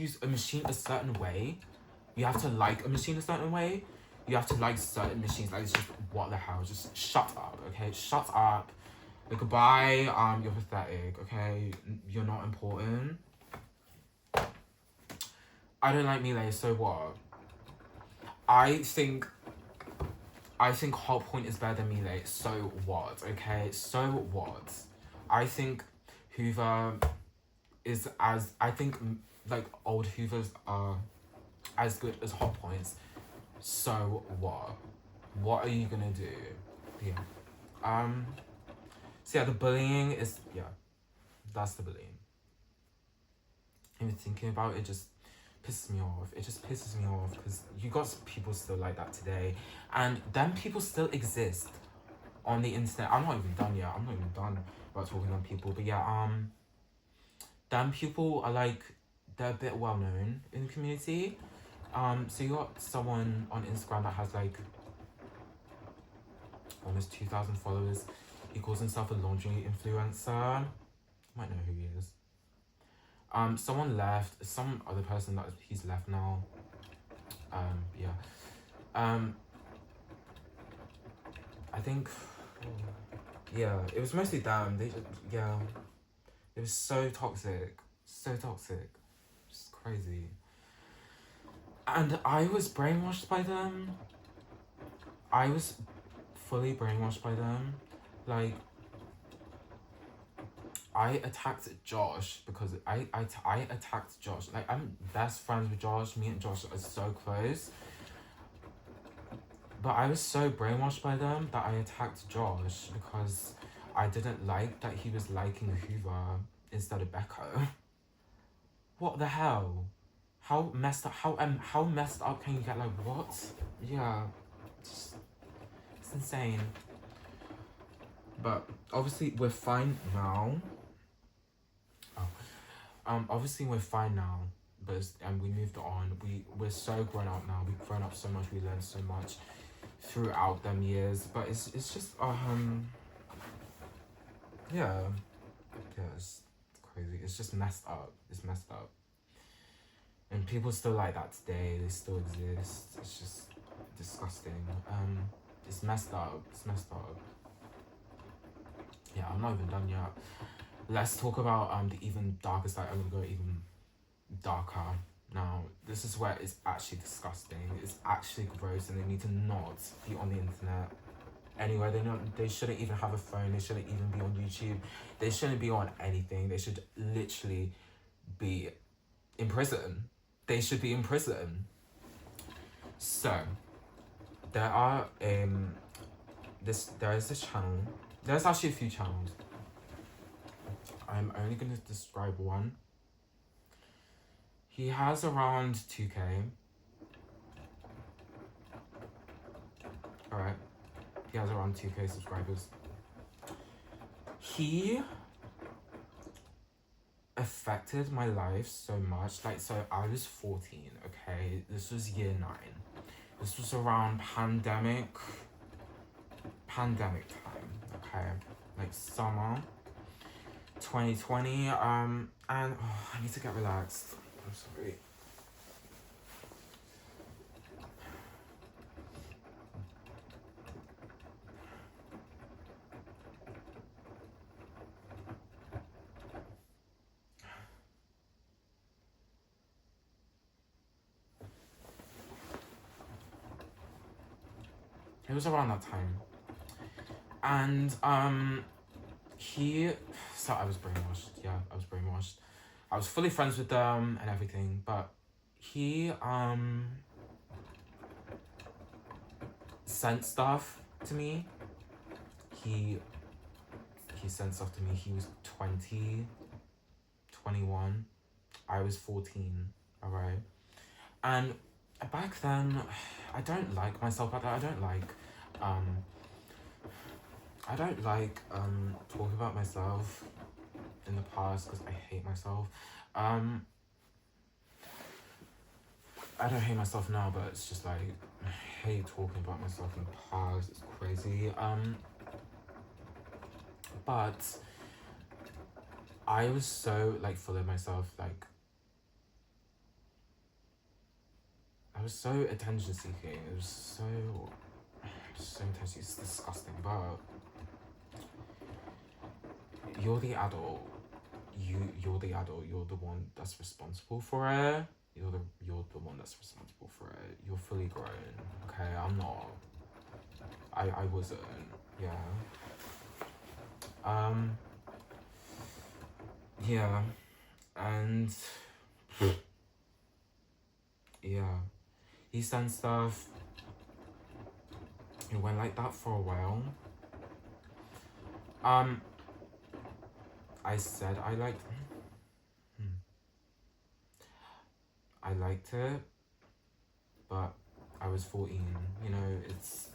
use a machine a certain way. You have to like a machine a certain way. You have to like certain machines. Like, it's just, what the hell? Just shut up, okay? Shut up. Like, goodbye. You're pathetic, okay? You're not important. I don't like Melee, so what? I think Hotpoint is better than Melee, so what, okay? So what? I think Hoover is like, old Hoovers are as good as Hotpoints. So what? What are you gonna do? Yeah. So yeah, the bullying is, yeah, that's the bullying. Even thinking about it just pisses me off. It just pisses me off because you got people still like that today, and then people still exist on the internet. I'm not even done yet. I'm not even done about talking on people, but yeah, then people are like, they're a bit well known in the community. So you got someone on Instagram that has like almost 2,000 followers. He calls himself a laundry influencer. You might know who he is. Someone left. Some other person that he's left now. Yeah. I think. Yeah, it was mostly them. They just, yeah. It was so toxic. So toxic. Just crazy. And I was brainwashed by them. I was fully brainwashed by them. Like, I attacked Josh because I attacked Josh. Like, I'm best friends with Josh. Me and Josh are so close. But I was so brainwashed by them that I attacked Josh because I didn't like that he was liking Hoover instead of Becca. What the hell? How messed up? How messed up can you get? Like, what? Yeah, it's insane. But obviously we're fine now. Obviously we're fine now, but we moved on. We're so grown up now. We've grown up so much. We learned so much throughout them years. But it's just yeah, it's crazy. It's just messed up. It's messed up. And people still like that today. They still exist. It's just disgusting. It's messed up. It's messed up. Yeah, I'm not even done yet. Let's talk about the even darker side. I'm gonna go even darker. Now, this is where it's actually disgusting. It's actually gross, and they need to not be on the internet. Anyway, they shouldn't even have a phone. They shouldn't even be on YouTube. They shouldn't be on anything. They should literally be in prison. They should be in prison. So, there are there is this channel. There's actually a few channels. I'm only gonna describe one. He has around 2K. Alright. He has around 2K subscribers. He affected my life so much. Like, so I was 14, okay? This was year 9. This was around pandemic time, okay? Like summer 2020. And I need to get relaxed. I'm sorry. It was around that time. And, so I was brainwashed. Yeah, I was brainwashed. I was fully friends with them and everything, but he, sent stuff to me. He sent stuff to me. He was 20, 21. I was 14, alright? And back then, I don't like myself back then. I don't like talking about myself in the past because I hate myself. I don't hate myself now, but it's just like, I hate talking about myself in the past. It's crazy. But I was so like full of myself, like I was so attention seeking. It was so attention. It's disgusting. But you're the adult. You're the adult. You're the one that's responsible for it. You're the one that's responsible for it. You're fully grown. Okay, I'm not. I wasn't. Yeah. Yeah, and yeah, he sent stuff. It went like that for a while. I said I liked it, but I was 14. You know, it's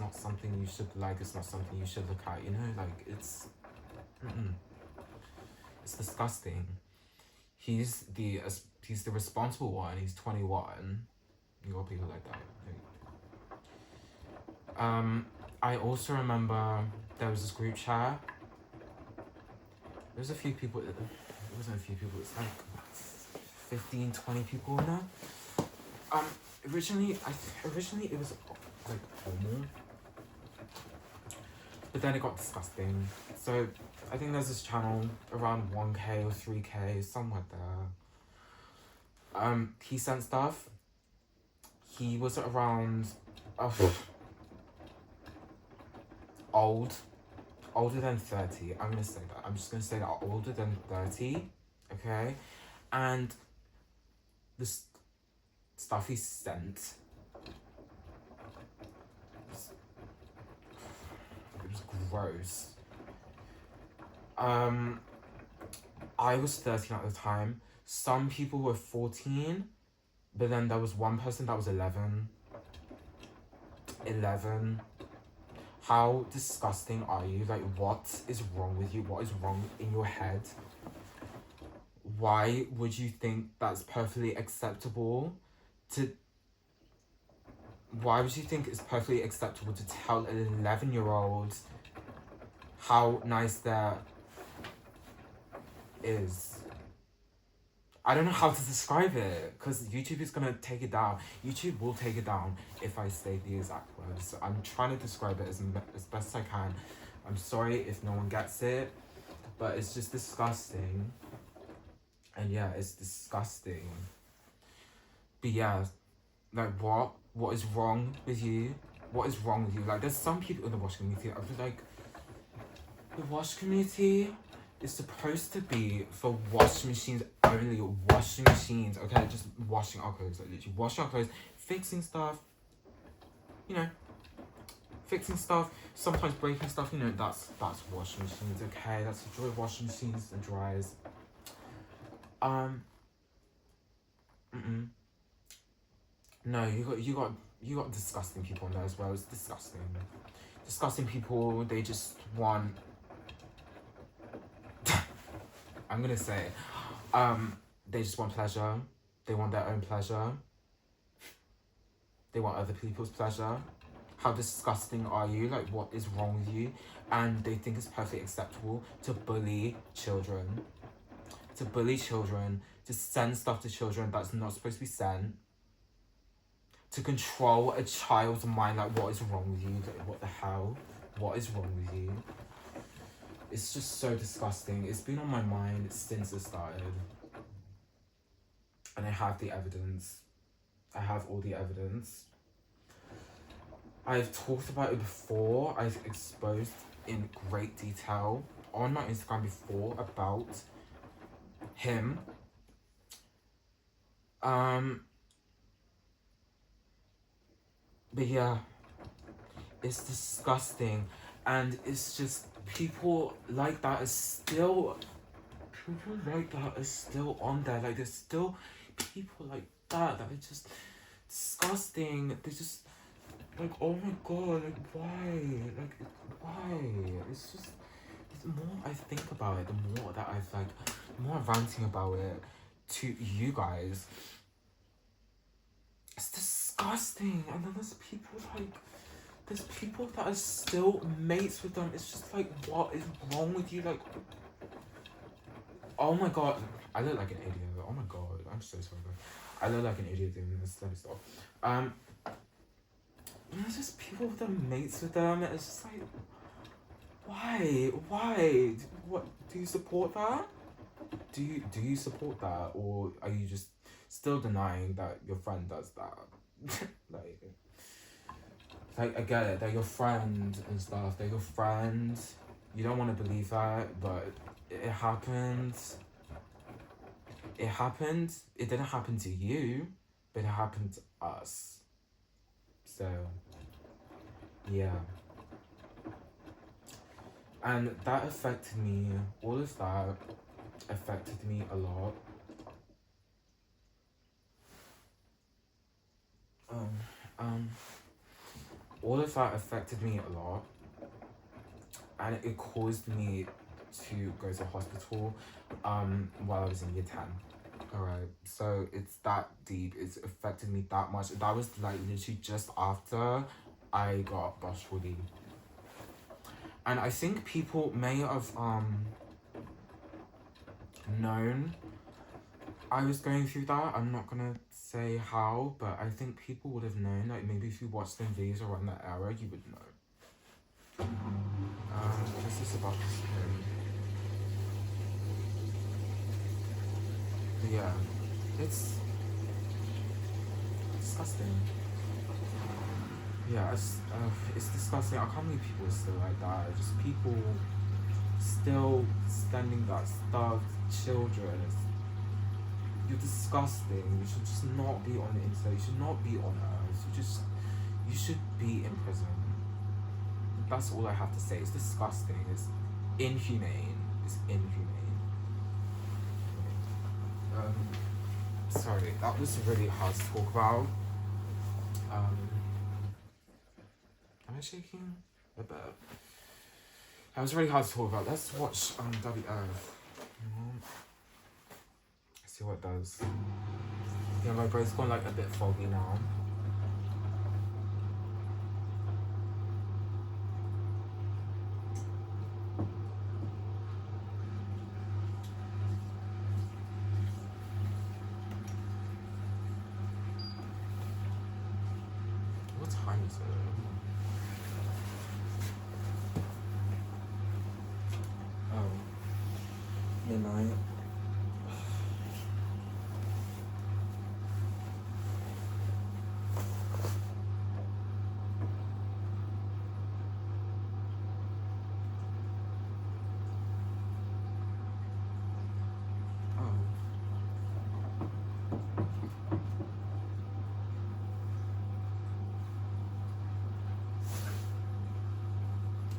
not something you should like. It's not something you should look at. You know, like it's disgusting. He's the responsible one. He's 21. You got people like that. I also remember there was this group chat. There was a few people. It wasn't a few people. It's like 15, 20 people in there. Originally it was like normal, but then it got disgusting. So I think there's this channel around 1K or 3K, somewhere there. He sent stuff. He was around older than 30. I'm gonna say that. I'm just gonna say that older than 30. Okay, and this stuff he sent. It was gross. I was 13 at the time. Some people were 14, but then there was one person that was 11. 11. How disgusting are you? Like, what is wrong with you? What is wrong in your head? Why would you think that's perfectly acceptable why would you think it's perfectly acceptable to tell an 11-year-old how nice their is? I don't know how to describe it, because YouTube is going to take it down. YouTube will take it down if I say the exact words. I'm trying to describe it as best I can. I'm sorry if no one gets it, but it's just disgusting. And yeah, it's disgusting. But yeah, like what is wrong with you? What is wrong with you? Like, there's some people in the wash community, I was like, the wash community is supposed to be for washing machines only. Washing machines, okay? Just washing our clothes, like literally washing our clothes, fixing stuff, you know, fixing stuff, sometimes breaking stuff, you know, that's washing machines, okay? That's the joy of washing machines and dryers. No, you got disgusting people in there as well. It's disgusting. Disgusting people, they just want I'm gonna say they just want pleasure. They want their own pleasure. They want other people's pleasure. How disgusting are you? Like, what is wrong with you? And they think it's perfectly acceptable to bully children. To bully children. To send stuff to children that's not supposed to be sent. To control a child's mind. Like, what is wrong with you? Like, what the hell? What is wrong with you? It's just so disgusting. It's been on my mind since it started. And I have the evidence. I have all the evidence. I've talked about it before. I've exposed in great detail on my Instagram before about him. But yeah, it's disgusting, and it's just people like that is still on there. Like there's still people like that are just disgusting. They just like, oh my god, like why? It's just, the more I think about it, the more that I've like, the more I'm ranting about it to you guys. It's disgusting. And then there's people that are still mates with them. It's just like, what is wrong with you? Like, oh my god, I look like an idiot. Oh my god, I'm so sorry. I look like an idiot doing this. Let me stop. There's just people that are mates with them. It's just like, why? What, do you support that? Do you support that, or are you just still denying that your friend does that? like I get it, they're your friend and stuff. They're your friend. You don't want to believe that, but it happens. It happened. It didn't happen to you, but it happened to us. So, yeah. And that affected me. All of that affected me a lot. All of that affected me a lot, and it caused me to go to hospital while I was in year 10. Alright, so it's that deep. It's affected me that much. That was like literally just after I got brush fully. And I think people may have known I was going through that. I'm not gonna say how, but I think people would have known. Like maybe if you watched them videos around that era, you would know. What is this about? Yeah, it's disgusting. Yeah, it's disgusting. I can't believe people are still like that. Just people still standing that stuff, children. You're disgusting. You should just not be on the internet. You should not be on Earth. You should be in prison. That's all I have to say. It's disgusting. It's inhumane. It's inhumane. Sorry, that was really hard to talk about. Am I shaking? A bit. That was really hard to talk about. Let's watch WF. See what it does. Yeah, my brain's gone like a bit foggy now. What time is it? Oh, midnight.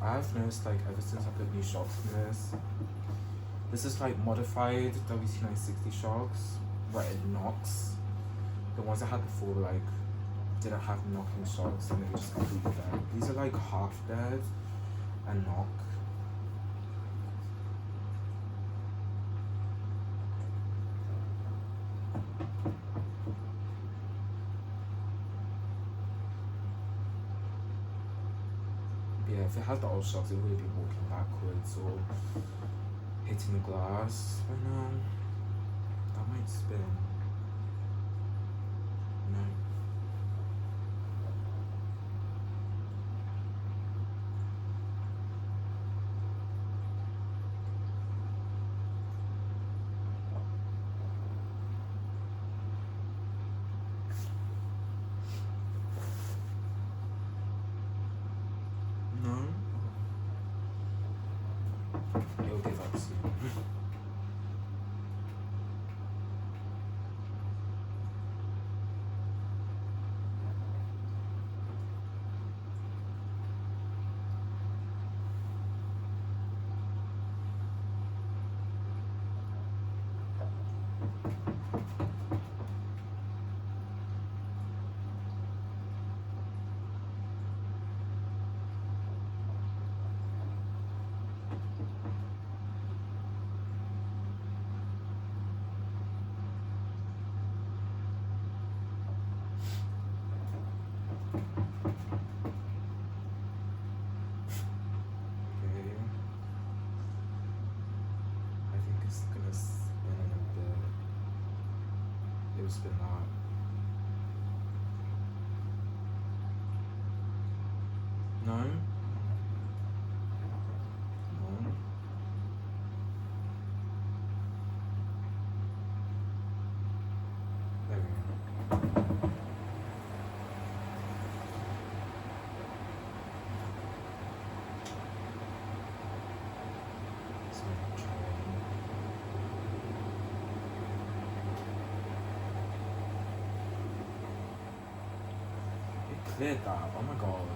I've noticed like ever since I put new shocks in this is like modified WT960 shocks where it knocks. The ones I had before like didn't have knocking shocks and they were just completely dead. These are like half dead and knock. Yeah, if it had the old shocks, it would have been walking backwards or hitting the glass. But no, that might spin. No. Spin that. No? No? There we go. It cleared that. Oh my god.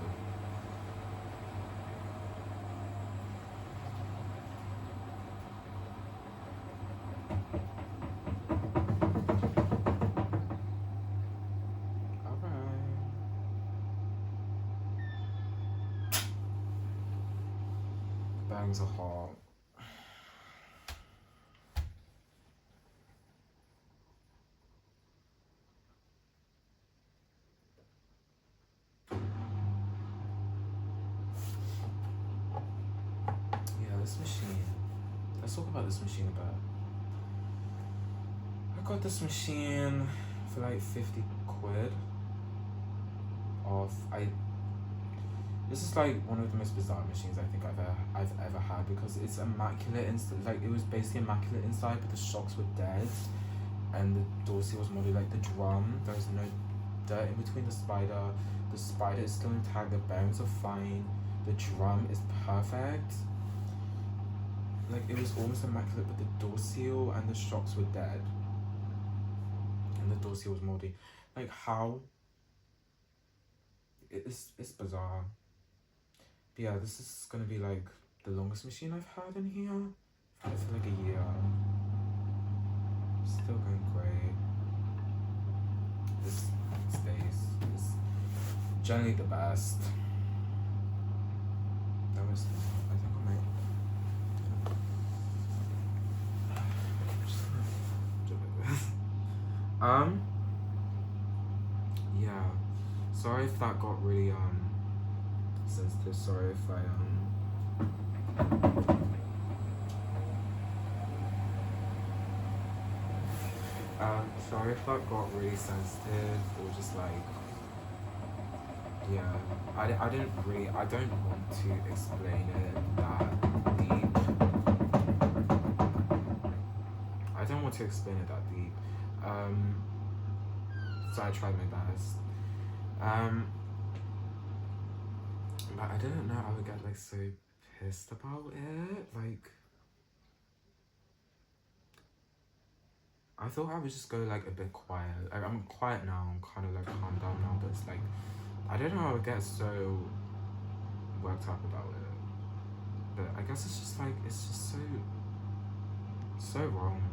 Bangs are hot. Yeah, this machine. Let's talk about this machine a bit. I got this machine for like 50 quid off. This is like one of the most bizarre machines I think I've ever had, because it's immaculate inside. Like, it was basically immaculate inside, but the shocks were dead, and the door seal was molded. Like, the drum, there was no dirt in between the spider. The spider is still intact. The bearings are fine. The drum is perfect. Like, it was almost immaculate, but the door seal and the shocks were dead, and the door seal was moldy. Like, how? It's bizarre. But yeah, this is gonna be like the longest machine I've had in here. I've had it for like a year. Still going great. This stays. It's generally the best. That was, I think I might. Yeah. Sorry if that got really sensitive. Sorry if I sorry if that got really sensitive, or just like, yeah, I don't want to explain it that deep. I don't want to explain it that deep. So I tried my best. But I didn't know I would get like so pissed about it. Like, I thought I would just go like a bit quiet. Like, I'm quiet now, I'm kind of like calmed down now, but it's like, I don't know I would get so worked up about it. But I guess it's just like, it's just so wrong.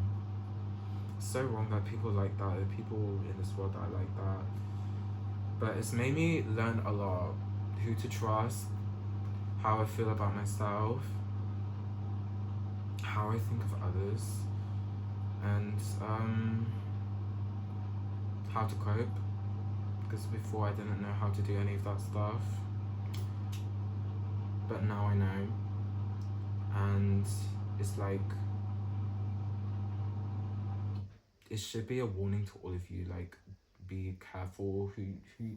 So wrong that people like that, that people in this world that are like that. But it's made me learn a lot. Who to trust, how I feel about myself, how I think of others, and how to cope, because before I didn't know how to do any of that stuff, but now I know. And it's like, it should be a warning to all of you, like, be careful who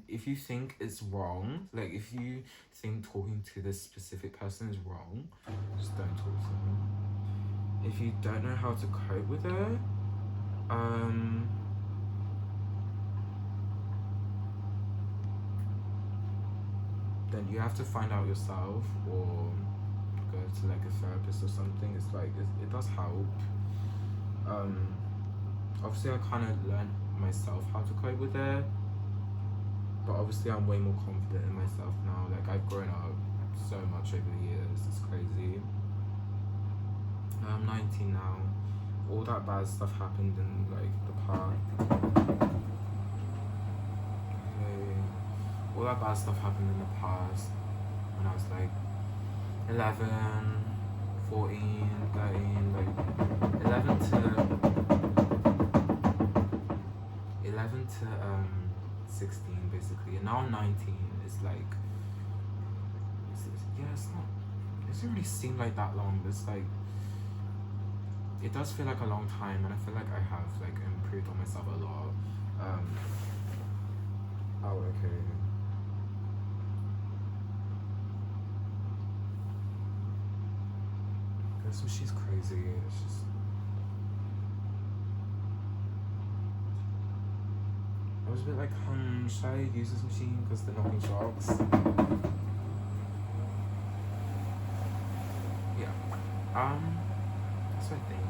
if you think it's wrong, like if you think talking to this specific person is wrong, just don't talk to them. If you don't know how to cope with it, then you have to find out yourself, or go go to like a therapist or something. It's like it does help. Obviously I kind of learned myself how to cope with it, but obviously I'm way more confident in myself now. Like I've grown up so much over the years. It's crazy. I'm 19 now. All that bad stuff happened in like the past. All that bad stuff happened in the past when I was like 11, 14, 13, like 11 to 16 basically, and now I'm 19. It's like, yeah, it's not, it doesn't really seem like that long, but it's like, it does feel like a long time, and I feel like I have like improved on myself a lot. Oh, okay. This machine's crazy. It's just. I was a bit like, should I use this machine because they're knocking sharks? Yeah. That's what I think.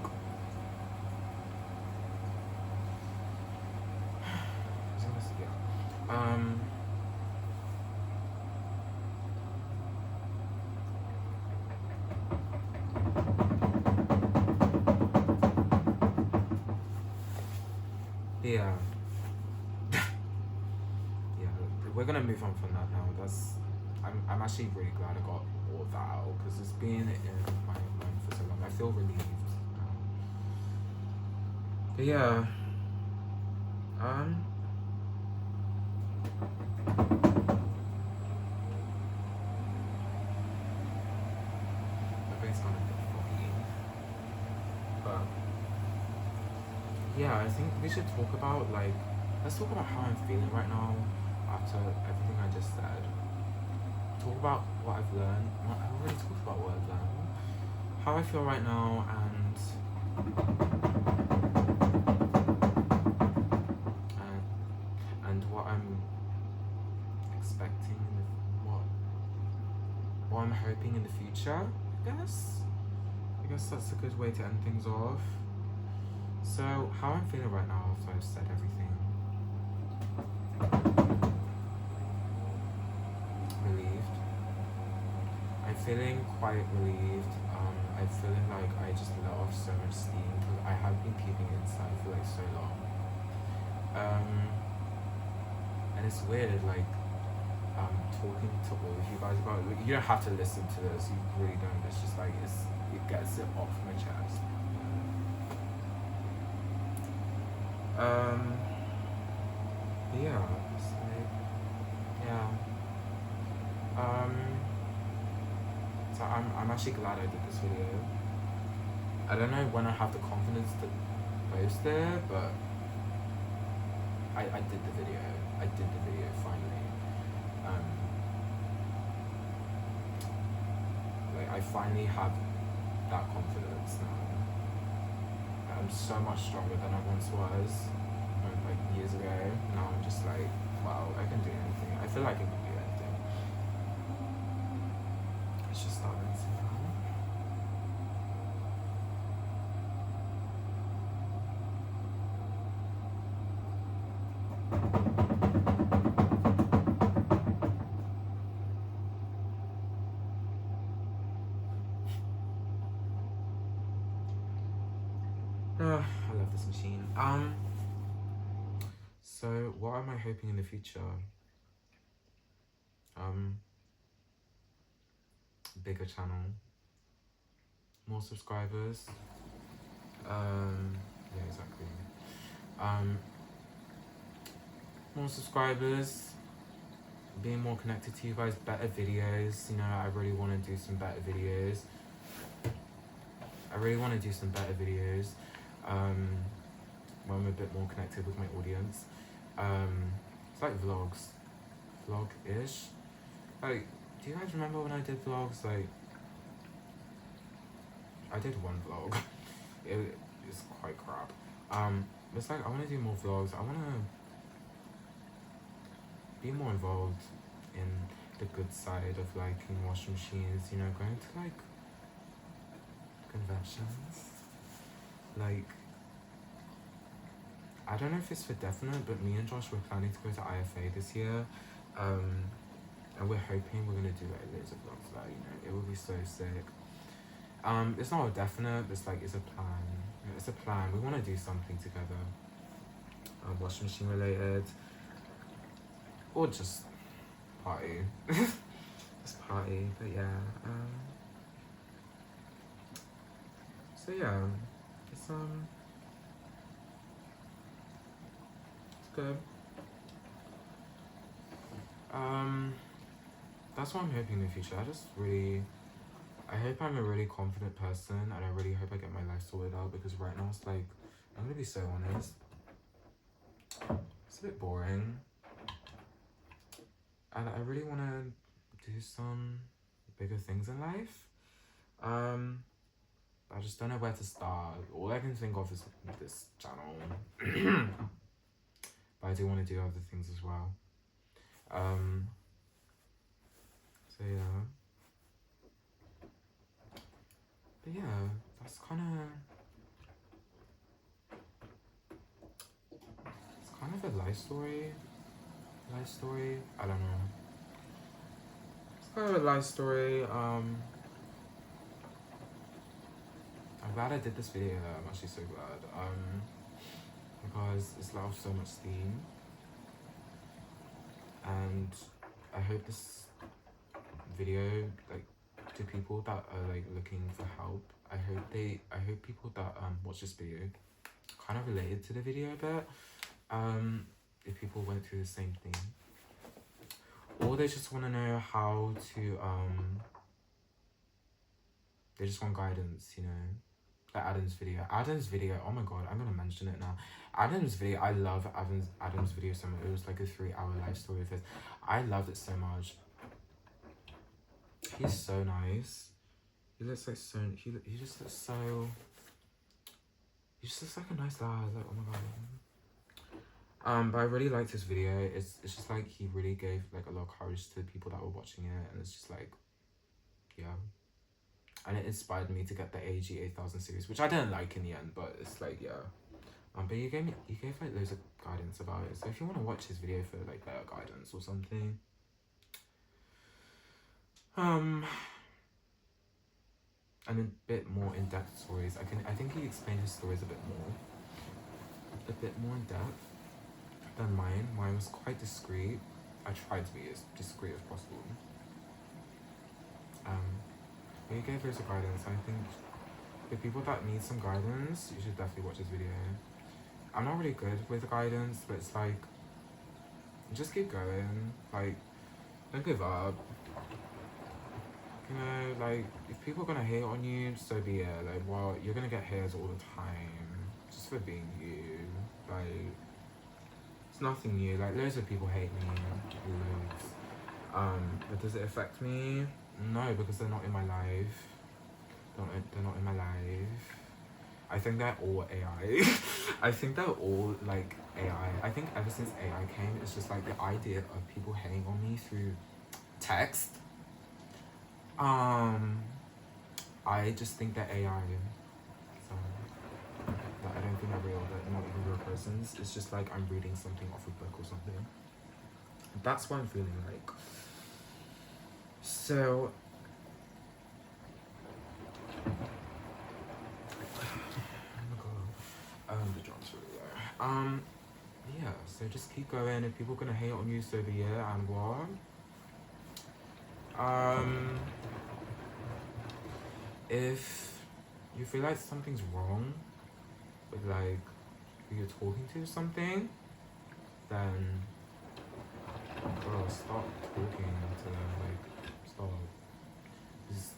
Yeah. Yeah, we're gonna move on from that now. I'm actually really glad I got all of that out because it's been in my mind for so long. I feel relieved now. But yeah. My brain's kind of a bit foggy. But yeah, I think we should talk about let's talk about how I'm feeling right now after everything I just said. Talk about what I've learned. I've already talked about what I've learned. How I feel right now and what I'm expecting, what I'm hoping in the future, I guess. I guess that's a good way to end things off. So, how I'm feeling right now after I've said everything. Relieved. I'm feeling quite relieved. I'm feeling like I just let off so much steam because I have been keeping it inside for like so long. And it's weird, talking to all of you guys about it. You don't have to listen to this, you really don't. It's just like, it gets it off my chest. Yeah, it's like, yeah. So I'm actually glad I did this video. I don't know when I have the confidence to post it, but I did the video. I did the video finally. I finally have that confidence now. I'm so much stronger than I once was, years ago. Now I'm just like, wow, I can do anything. I feel like I can do anything. Let's just start rinsing now. I love this machine. So what am I hoping in the future? Bigger channel, more subscribers. Yeah, exactly. More subscribers, being more connected to you guys, better videos. You know, I really want to do some better videos. When I'm a bit more connected with my audience. It's like vlog-ish. Like, do you guys remember when I did vlogs? Like, I did one vlog. It's quite crap. It's like, I want to do more vlogs. I want to be more involved in the good side of liking washing machines, you know, going to conventions. Like, I don't know if it's for definite, but me and Josh were planning to go to IFA this year. And we're hoping we're gonna do like loads of vlogs about, you know, it will be so sick. It's not a definite, but it's like, it's a plan. It's a plan. We want to do something together. Washing machine related. Or just party. Just party, but yeah. So yeah, it's good. That's what I'm hoping in the future. I hope I'm a really confident person, and I really hope I get my life sorted out, because right now it's like, I'm gonna be so honest, it's a bit boring, and I really want to do some bigger things in life. I just don't know where to start. All I can think of is this channel, but I do want to do other things as well. So yeah. But yeah, that's kind of a life story. I don't know. It's kind of a life story. I'm glad I did this video. I'm actually so glad. Because it's let off so much steam, and I hope this video, like, to people that are like looking for help, I hope people that watch this video kind of related to the video a bit. If people went through the same thing, or they just want to know how to they just want guidance, you know. Like Adam's video, oh my god, I'm gonna mention it now. Adam's video, I love Adam's video so much. It was like a 3-hour life story of his. I loved it so much. He's so nice. He looks like so, he just looks so, he just looks like a nice lad. Like, oh my god. But I really liked his video. It's just like, he really gave like a lot of courage to the people that were watching it, and it's just like, yeah. And it inspired me to get the AG 8000 series, which I didn't like in the end, but it's like, yeah. But he gave like loads of guidance about it. So if you want to watch his video for like better guidance or something, and a bit more in-depth stories, I think he explained his stories a bit more in depth than mine. Mine was quite discreet. I tried to be as discreet as possible. He gave loads of guidance. I think for people that need some guidance, you should definitely watch this video. I'm not really good with guidance, but it's like, just keep going. Like, don't give up. You know, like, if people are gonna hate on you, so be it. Like, well, you're gonna get haters all the time, just for being you. Like, it's nothing new. Like, loads of people hate me, loads. But does it affect me? No, because they're not in my life. They're not in my life. I think they're all AI. I think they're all like AI. I think ever since AI came, it's just like the idea of people hating on me through text. I just think they're AI. So, but I don't think they're real. They're not even real persons. It's just like I'm reading something off a book or something. That's what I'm feeling like. So, the drums really there. Yeah, so just keep going. If people are gonna hate on you, so be it, and what? If you feel like something's wrong with like who you're talking to or something, then bro, stop talking to them. Like, stop. Just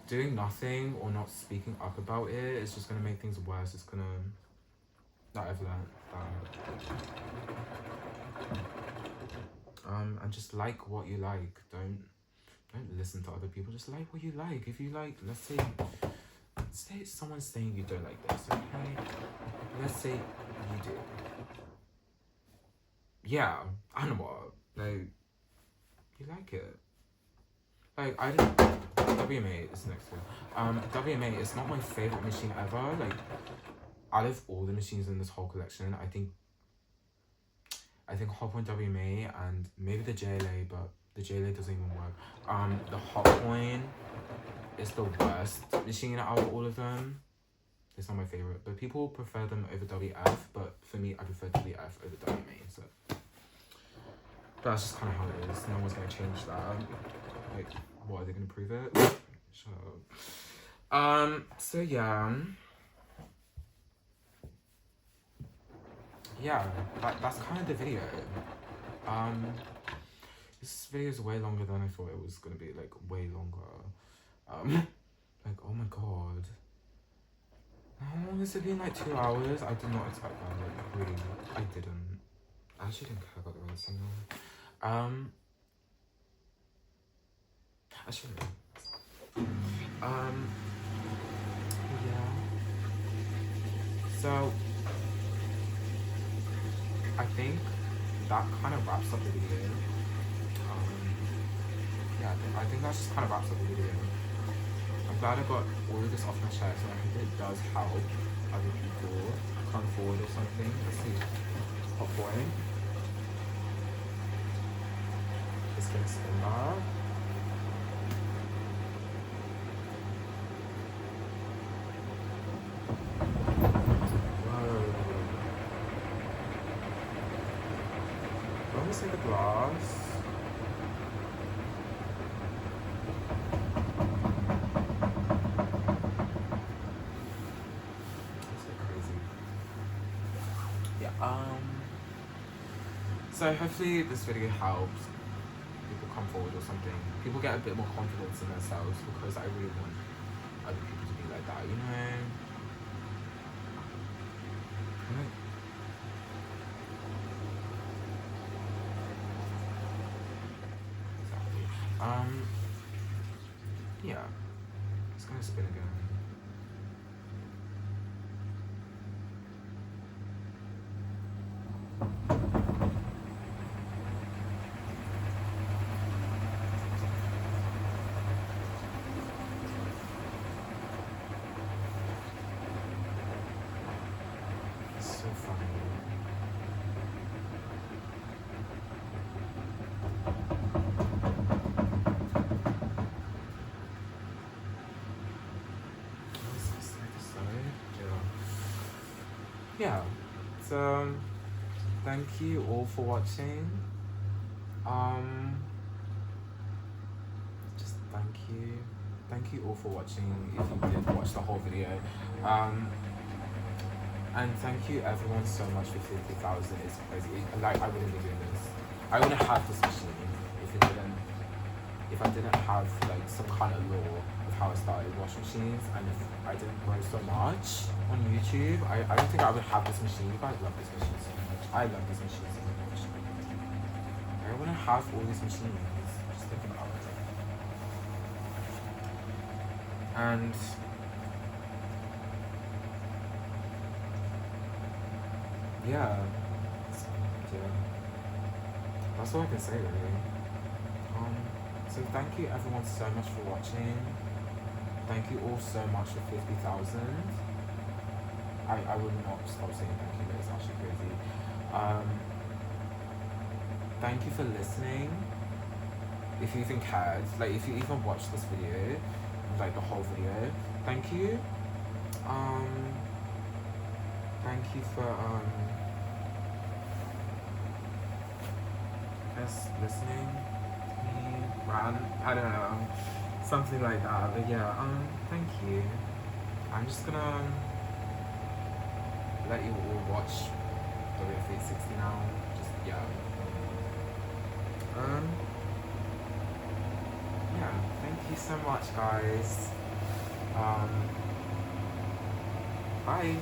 doing nothing or not speaking up about it is just gonna make things worse. It's gonna, that I've learned that. And just like what you like. Don't listen to other people. Just like what you like. If you like, let's say someone's saying you don't like this, okay? Let's say you do. Yeah, I know what. Like, you like it. Like, I don't. WMA is next one. WMA is not my favorite machine ever. Like, out of all the machines in this whole collection, I think Hotpoint WMA and maybe the JLA, but the JLA doesn't even work. The Hotpoint is the worst machine out of all of them. It's not my favorite, but people prefer them over WF, but for me, I prefer WF over WMA, so that's just kind of how it is. No one's gonna change that. Like, what, are they gonna prove it? Shut up. So yeah. Yeah, that's kind of the video. This video is way longer than I thought it was gonna be, like, way longer. Like, oh my god. How long has it been? Like 2 hours? I did not expect that, like, really. I didn't. I actually didn't care about the rest signal. Actually, yeah. So, I think that kind of wraps up the video. Yeah, I think that just kind of wraps up the video. I'm glad I got all of this off my chest, and I hope it does help other people come forward or something. Let's see. Hotpoint. Just gonna spin that. Whoa. Let me see the glass. So hopefully this video helps people come forward or something. People get a bit more confidence in themselves, because I really want other people to be like that, you know? Exactly. Yeah. It's gonna spin again. So funny. Yeah. So thank you all for watching. Just thank you all for watching if you did watch the whole video. And thank you everyone so much for 50,000. It's crazy. Like, I wouldn't be doing this. I wouldn't have this machine if I didn't have like some kind of law of how I started washing machines, and if I didn't grow so much on YouTube, I don't think I would have this machine. You guys love this machine so much. I love this machine so much. I wouldn't have all these machines. Just think about it. And yeah, that's all I can say really. So thank you everyone so much for watching. Thank you all so much for 50,000. I would not stop saying thank you, but it's actually crazy. Thank you for listening. If you even cared, like if you even watched this video, like the whole video, thank you. Thank you for just listening. I don't know, something like that, but yeah, thank you. I'm just gonna let you all watch WF860 now, just, yeah. Yeah, thank you so much, guys. Bye.